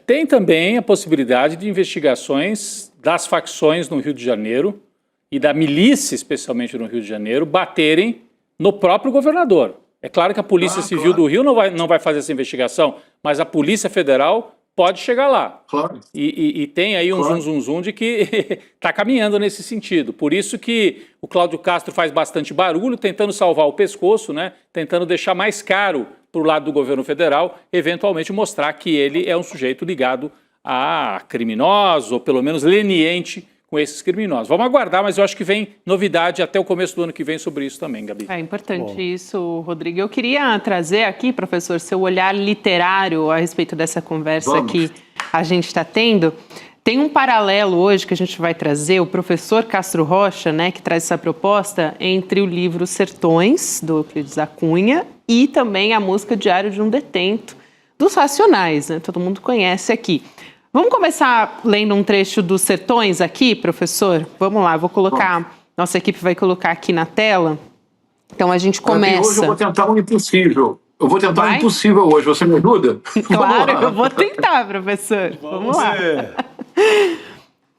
tem também a possibilidade de investigações das facções no Rio de Janeiro e da milícia, especialmente no Rio de Janeiro, baterem no próprio governador. É claro que a Polícia Civil do Rio não vai fazer essa investigação, mas a Polícia Federal pode chegar lá. Claro. E tem aí um zum de que está caminhando nesse sentido. Por isso que o Cláudio Castro faz bastante barulho, tentando salvar o pescoço, né? Tentando deixar mais caro para o lado do governo federal, eventualmente mostrar que ele é um sujeito ligado a criminosos, ou pelo menos leniente com esses criminosos. Vamos aguardar, mas eu acho que vem novidade até o começo do ano que vem sobre isso também, Gabi. É importante isso, Rodrigo. Eu queria trazer aqui, professor, seu olhar literário a respeito dessa conversa que a gente está tendo. Tem um paralelo hoje que a gente vai trazer, o professor Castro Rocha, né, que traz essa proposta entre o livro Sertões, do Euclides da Cunha, e também a música Diário de um Detento, dos Racionais, né? Todo mundo conhece aqui. Vamos começar lendo um trecho dos Sertões aqui, professor? Vamos lá, vou colocar, nossa equipe vai colocar aqui na tela. Então a gente começa. Hoje eu vou tentar um impossível. Eu vou tentar um impossível hoje, você me ajuda? Claro, eu vou tentar, professor. Vamos lá.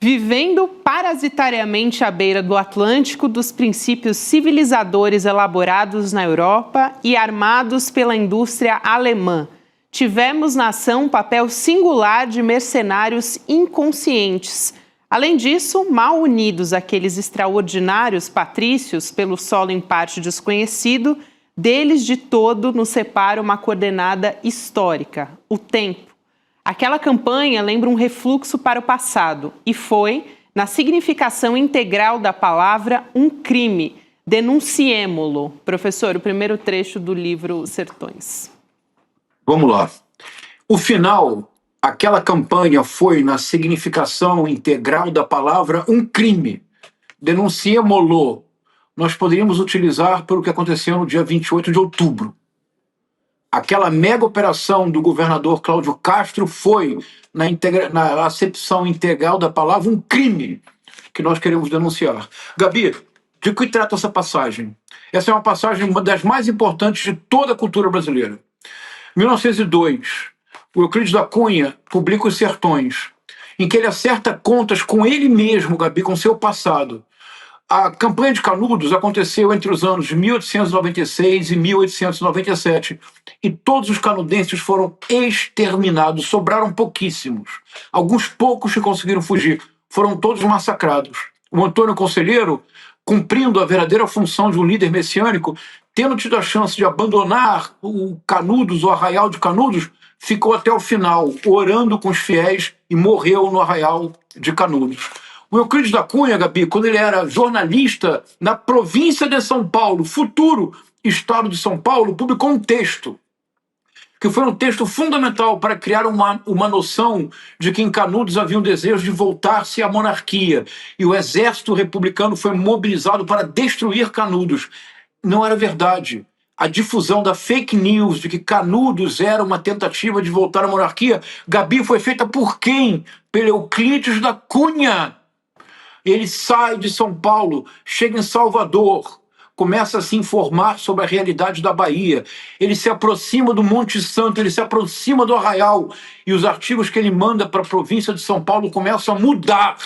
Vivendo parasitariamente à beira do Atlântico dos princípios civilizadores elaborados na Europa e armados pela indústria alemã, tivemos na ação um papel singular de mercenários inconscientes. Além disso, mal unidos àqueles extraordinários patrícios pelo solo em parte desconhecido, deles de todo nos separa uma coordenada histórica, o tempo. Aquela campanha lembra um refluxo para o passado e foi, na significação integral da palavra, um crime. Denunciemo-lo. Professor, o primeiro trecho do livro Sertões. Vamos lá. O final, aquela campanha foi, na significação integral da palavra, um crime. Denunciemo-lo. Nós poderíamos utilizar pelo que aconteceu no dia 28 de outubro. Aquela mega operação do governador Cláudio Castro foi, na acepção integral da palavra, um crime que nós queremos denunciar. Gabi, de que trata essa passagem? Essa é uma passagem, uma das mais importantes de toda a cultura brasileira. 1902, o Euclides da Cunha publica Os Sertões, em que ele acerta contas com ele mesmo, Gabi, com seu passado. A campanha de Canudos aconteceu entre os anos de 1896 e 1897, e todos os canudenses foram exterminados, sobraram pouquíssimos. Alguns poucos que conseguiram fugir, foram todos massacrados. O Antônio Conselheiro, cumprindo a verdadeira função de um líder messiânico, tendo tido a chance de abandonar o Canudos, o arraial de Canudos, ficou até o final, orando com os fiéis, e morreu no arraial de Canudos. O Euclides da Cunha, Gabi, quando ele era jornalista na província de São Paulo, futuro estado de São Paulo, publicou um texto que foi um texto fundamental para criar uma noção de que em Canudos havia um desejo de voltar-se à monarquia, e o exército republicano foi mobilizado para destruir Canudos. Não era verdade. A difusão da fake news de que Canudos era uma tentativa de voltar à monarquia, Gabi, foi feita por quem? Pelo Euclides da Cunha. Ele sai de São Paulo, chega em Salvador, começa a se informar sobre a realidade da Bahia. Ele se aproxima do Monte Santo, ele se aproxima do Arraial, e os artigos que ele manda para a província de São Paulo começam a mudar.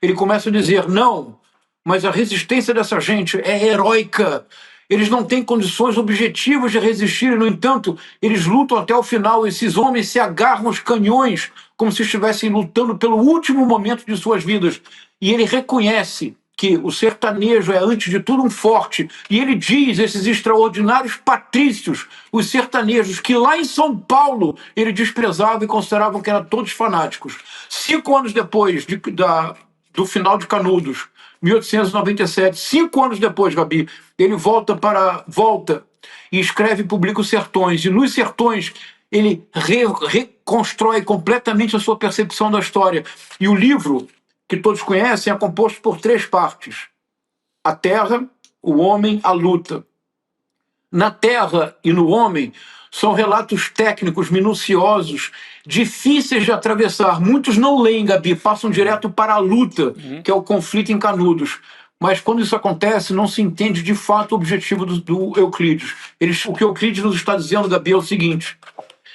Ele começa a dizer, não, mas a resistência dessa gente é heróica. Eles não têm condições objetivas de resistir, e, no entanto, eles lutam até o final. Esses homens se agarram aos canhões como se estivessem lutando pelo último momento de suas vidas. E ele reconhece que o sertanejo é, antes de tudo, um forte. E ele diz, esses extraordinários patrícios, os sertanejos, que lá em São Paulo ele desprezava e consideravam que eram todos fanáticos. 5 anos depois do final de Canudos, 1897, 5 anos depois, Gabi, ele volta e escreve e publica os Sertões. E nos Sertões ele reconstrói completamente a sua percepção da história. E o livro, que todos conhecem, é composto por 3 partes. A terra, o homem, a luta. Na terra e no homem são relatos técnicos, minuciosos, difíceis de atravessar. Muitos não leem, Gabi, passam direto para a luta, que é o conflito em Canudos. Mas quando isso acontece, não se entende de fato o objetivo do Euclides. O que Euclides nos está dizendo, Gabi, é o seguinte: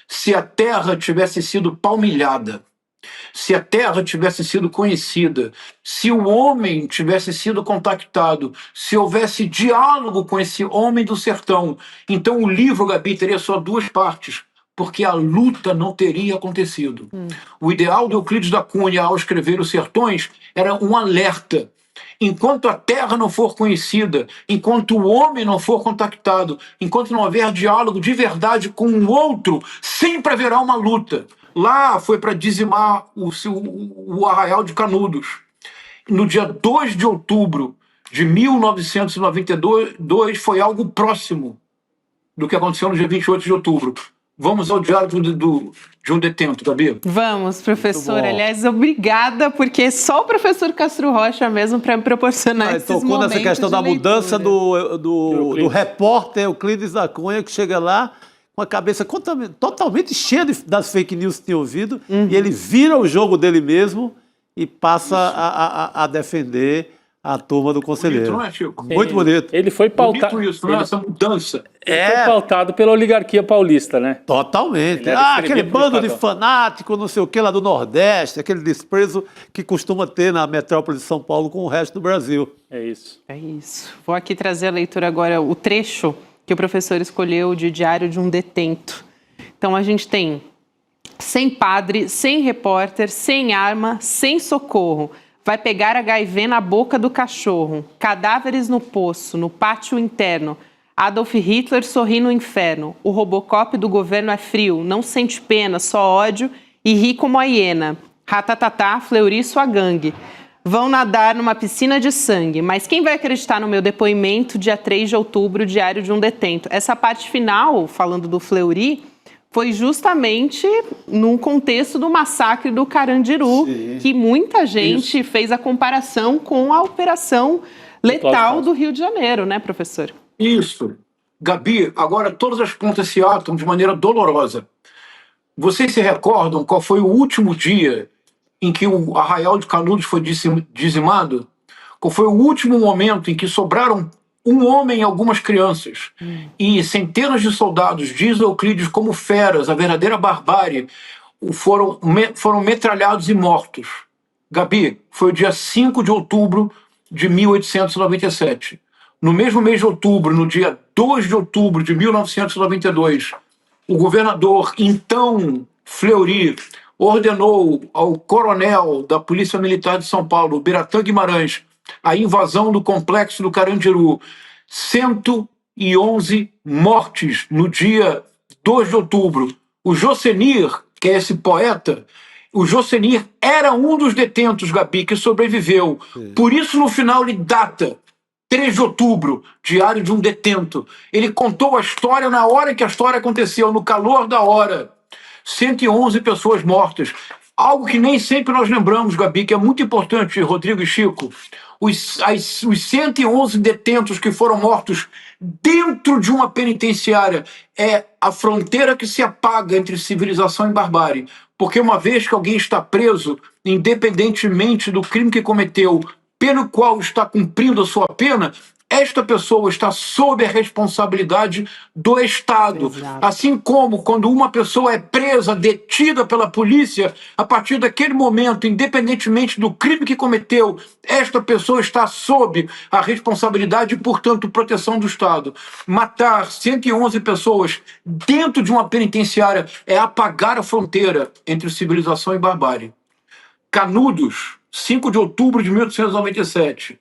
se a terra tivesse sido palmilhada, se a terra tivesse sido conhecida, se o homem tivesse sido contactado, se houvesse diálogo com esse homem do sertão, então o livro, Gabi, teria só 2 partes, porque a luta não teria acontecido. O ideal do Euclides da Cunha ao escrever Os Sertões era um alerta. Enquanto a terra não for conhecida, enquanto o homem não for contactado, enquanto não houver diálogo de verdade com o outro, sempre haverá uma luta. Lá foi para dizimar o Arraial de Canudos. No dia 2 de outubro de 1992, foi algo próximo do que aconteceu no dia 28 de outubro. Vamos ao diário de um detento, Gabi? Vamos, professor. Aliás, obrigada, porque só o professor Castro Rocha mesmo para me proporcionar esses momentos. Tocou nessa questão da mudança do repórter Euclides da Cunha, que chega lá com a cabeça totalmente cheia das fake news que tinha ouvido, e ele vira o jogo dele mesmo e passa a defender a turma do conselheiro. Bonito, não é, Chico? Muito bonito. Ele foi pautado. Bonito isso, não é? Essa mudança. Foi pautado pela oligarquia paulista, né? Totalmente. Ele Aquele bando de fanático, não sei o que, lá do Nordeste, aquele desprezo que costuma ter na metrópole de São Paulo com o resto do Brasil. É isso. É isso. Vou aqui trazer a leitura agora, o trecho que o professor escolheu de Diário de um Detento. Então, a gente tem: sem padre, sem repórter, sem arma, sem socorro. Vai pegar HIV na boca do cachorro. Cadáveres no poço, no pátio interno. Adolf Hitler sorri no inferno. O Robocop do governo é frio, não sente pena, só ódio e ri como a hiena. Ratatatá, Fleury, sua gangue. Vão nadar numa piscina de sangue. Mas quem vai acreditar no meu depoimento, dia 3 de outubro, Diário de um Detento? Essa parte final, falando do Fleury, foi justamente num contexto do massacre do Carandiru, que muita gente fez a comparação com a operação letal do Rio de Janeiro, né, professor? Isso. Gabi, agora todas as pontas se atam de maneira dolorosa. Vocês se recordam qual foi o último dia em que o Arraial de Canudos foi dizimado? Qual foi o último momento em que sobraram um homem e algumas crianças, e centenas de soldados, diz Euclides, como feras, a verdadeira barbárie, foram metralhados e mortos? Gabi, foi o dia 5 de outubro de 1897. No mesmo mês de outubro, no dia 2 de outubro de 1992, o governador, então Fleury, ordenou ao coronel da Polícia Militar de São Paulo, Biratã Guimarães, a invasão do complexo do Carandiru. 111 mortes no dia 2 de outubro. O Jocenir, que é esse poeta, o Jocenir era um dos detentos, Gabi, que sobreviveu. Por isso, no final, ele data 3 de outubro, diário de um detento. Ele contou a história na hora que a história aconteceu, no calor da hora. 111 pessoas mortas. Algo que nem sempre nós lembramos, Gabi, que é muito importante, Rodrigo e Chico. Os 111 detentos que foram mortos dentro de uma penitenciária é a fronteira que se apaga entre civilização e barbárie. Porque uma vez que alguém está preso, independentemente do crime que cometeu, pelo qual está cumprindo a sua pena, esta pessoa está sob a responsabilidade do Estado. Exato. Assim como quando uma pessoa é presa, detida pela polícia, a partir daquele momento, independentemente do crime que cometeu, esta pessoa está sob a responsabilidade e, portanto, proteção do Estado. Matar 111 pessoas dentro de uma penitenciária é apagar a fronteira entre civilização e barbárie. Canudos, 5 de outubro de 1897.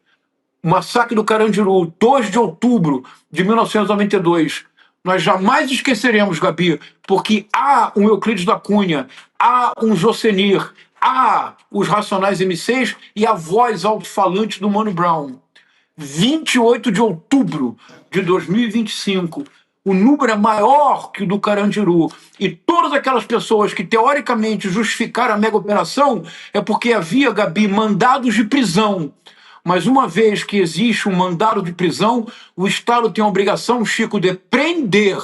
O massacre do Carandiru, 2 de outubro de 1992. Nós jamais esqueceremos, Gabi, porque há um Euclides da Cunha, há um Jocenir, há os Racionais M6 e a voz alto-falante do Mano Brown. 28 de outubro de 2025. O número é maior que o do Carandiru. E todas aquelas pessoas que teoricamente justificaram a mega operação é porque havia, Gabi, mandados de prisão. Mas uma vez que existe um mandado de prisão, o Estado tem a obrigação, Chico, de prender.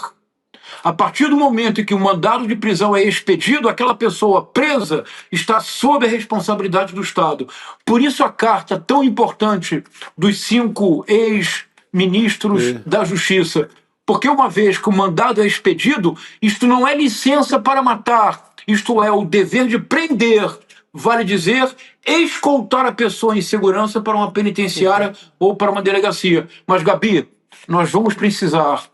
A partir do momento em que o mandado de prisão é expedido, aquela pessoa presa está sob a responsabilidade do Estado. Por isso a carta tão importante dos 5 ex-ministros da Justiça. Porque uma vez que o mandado é expedido, isto não é licença para matar, isto é o dever de prender. Vale dizer, escoltar a pessoa em segurança para uma penitenciária ou para uma delegacia. Mas, Gabi, nós vamos precisar,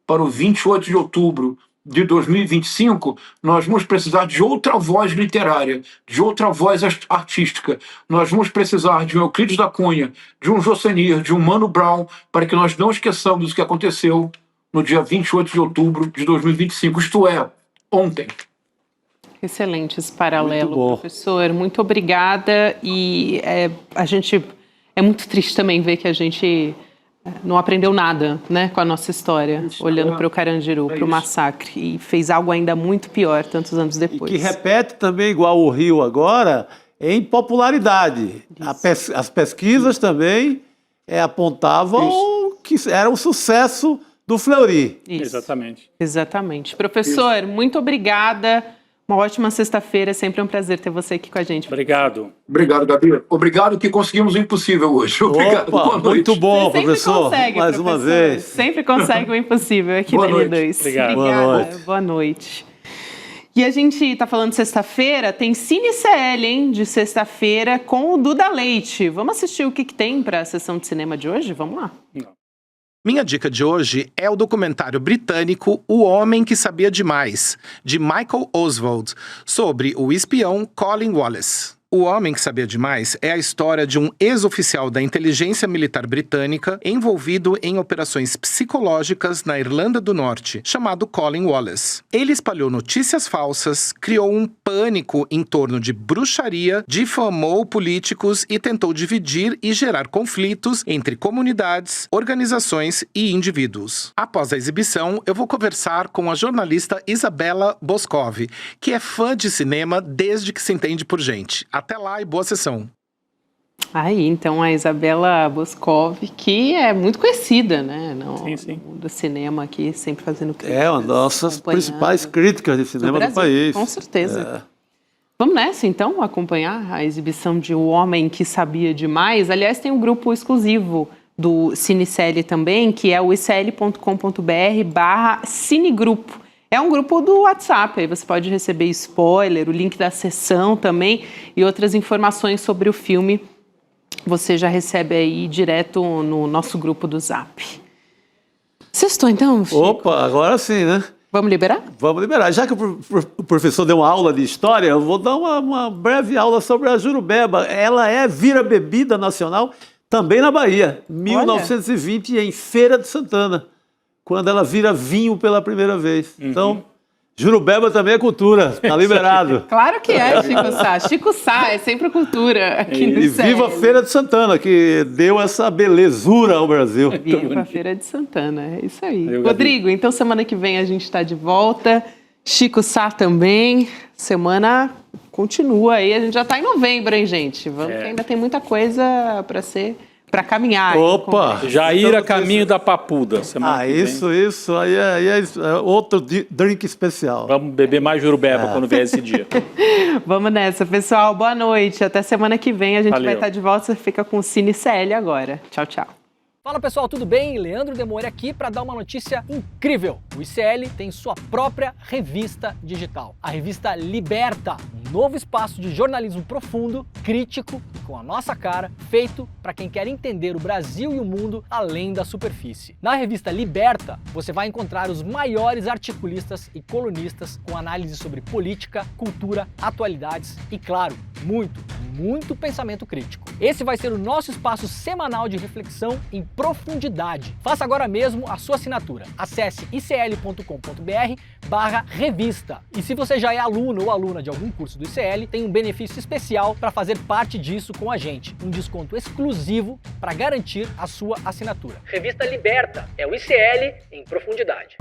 para o 28 de outubro de 2025, nós vamos precisar de outra voz literária, de outra voz artística. Nós vamos precisar de um Euclides da Cunha, de um Jocenir, de um Mano Brown, para que nós não esqueçamos o que aconteceu no dia 28 de outubro de 2025, isto é, ontem. Excelente esse paralelo, professor. Muito obrigada. E é muito triste também ver que a gente não aprendeu nada, né, com a nossa história, olhando para o Carandiru, para o massacre, e fez algo ainda muito pior tantos anos depois. E que repete também, igual o Rio agora, em popularidade. As pesquisas também apontavam que era um sucesso do Fleury. Exatamente. Exatamente. Professor, muito obrigada. Uma ótima sexta-feira, é sempre um prazer ter você aqui com a gente. Obrigado. Obrigado, Gabi. Obrigado que conseguimos o impossível hoje. Obrigado. Opa, boa noite. muito bom, Você sempre professor. consegue, Mais uma vez. Sempre consegue o impossível aqui Boa na noite. N2. Obrigado. Obrigada. Boa noite. Boa noite. E a gente está falando de sexta-feira, tem Cine CL, hein, de sexta-feira, com o Duda Leite. Vamos assistir o que tem para a sessão de cinema de hoje? Vamos lá. Minha dica de hoje é o documentário britânico O Homem que Sabia Demais, de Michael Oswald, sobre o espião Colin Wallace. O Homem que Sabia Demais é a história de um ex-oficial da inteligência militar britânica envolvido em operações psicológicas na Irlanda do Norte, chamado Colin Wallace. Ele espalhou notícias falsas, criou um pânico em torno de bruxaria, difamou políticos e tentou dividir e gerar conflitos entre comunidades, organizações e indivíduos. Após a exibição, eu vou conversar com a jornalista Isabela Boscov, que é fã de cinema desde que se entende por gente. Até lá e boa sessão. Aí, então, a Isabela Boscov, que é muito conhecida, né? Sim. Do cinema aqui, sempre fazendo críticas. É uma das nossas principais críticas de cinema do país. Com certeza. Vamos nessa, então, acompanhar a exibição de O Homem que Sabia Demais. Aliás, tem um grupo exclusivo do CineCL também, que é o icl.com.br/cinegrupo. É um grupo do WhatsApp, aí você pode receber spoiler, o link da sessão também e outras informações sobre o filme. Você já recebe aí direto no nosso grupo do Zap. Sextou então, Chico? Opa, agora sim, né? Vamos liberar? Vamos liberar. Já que o professor deu uma aula de história, eu vou dar uma breve aula sobre a Jurubeba. Ela vira bebida nacional também na Bahia, 1920, em Feira de Santana, quando ela vira vinho pela primeira vez. Então, Jurubeba também é cultura, tá liberado. Claro que é, Chico Sá. Chico Sá é sempre cultura aqui no E viva a Feira de Santana, que deu essa belezura ao Brasil. Viva a Feira de Santana, é isso aí. Rodrigo, então semana que vem a gente está de volta. Chico Sá também. Semana continua aí. A gente já está em novembro, hein, gente? Vamos que ainda tem muita coisa para caminhar. Opa! Já ir a caminho da Papuda. Semana que vem. Isso. Aí é outro drink especial. Vamos beber mais Jurubeba quando vier esse dia. Vamos nessa, pessoal. Boa noite. Até semana que vem a gente vai estar de volta. Você fica com o Cine CL agora. Tchau, tchau. Fala pessoal, tudo bem? Leandro Demore aqui para dar uma notícia incrível. O ICL tem sua própria revista digital, a revista Liberta, um novo espaço de jornalismo profundo, crítico e com a nossa cara, feito para quem quer entender o Brasil e o mundo além da superfície. Na revista Liberta, você vai encontrar os maiores articulistas e colunistas com análise sobre política, cultura, atualidades e, claro, muito pensamento crítico. Esse vai ser o nosso espaço semanal de reflexão em profundidade. Faça agora mesmo a sua assinatura. Acesse icl.com.br/revista. E se você já é aluno ou aluna de algum curso do ICL, tem um benefício especial para fazer parte disso com a gente. Um desconto exclusivo para garantir a sua assinatura. Revista Liberta é o ICL em profundidade.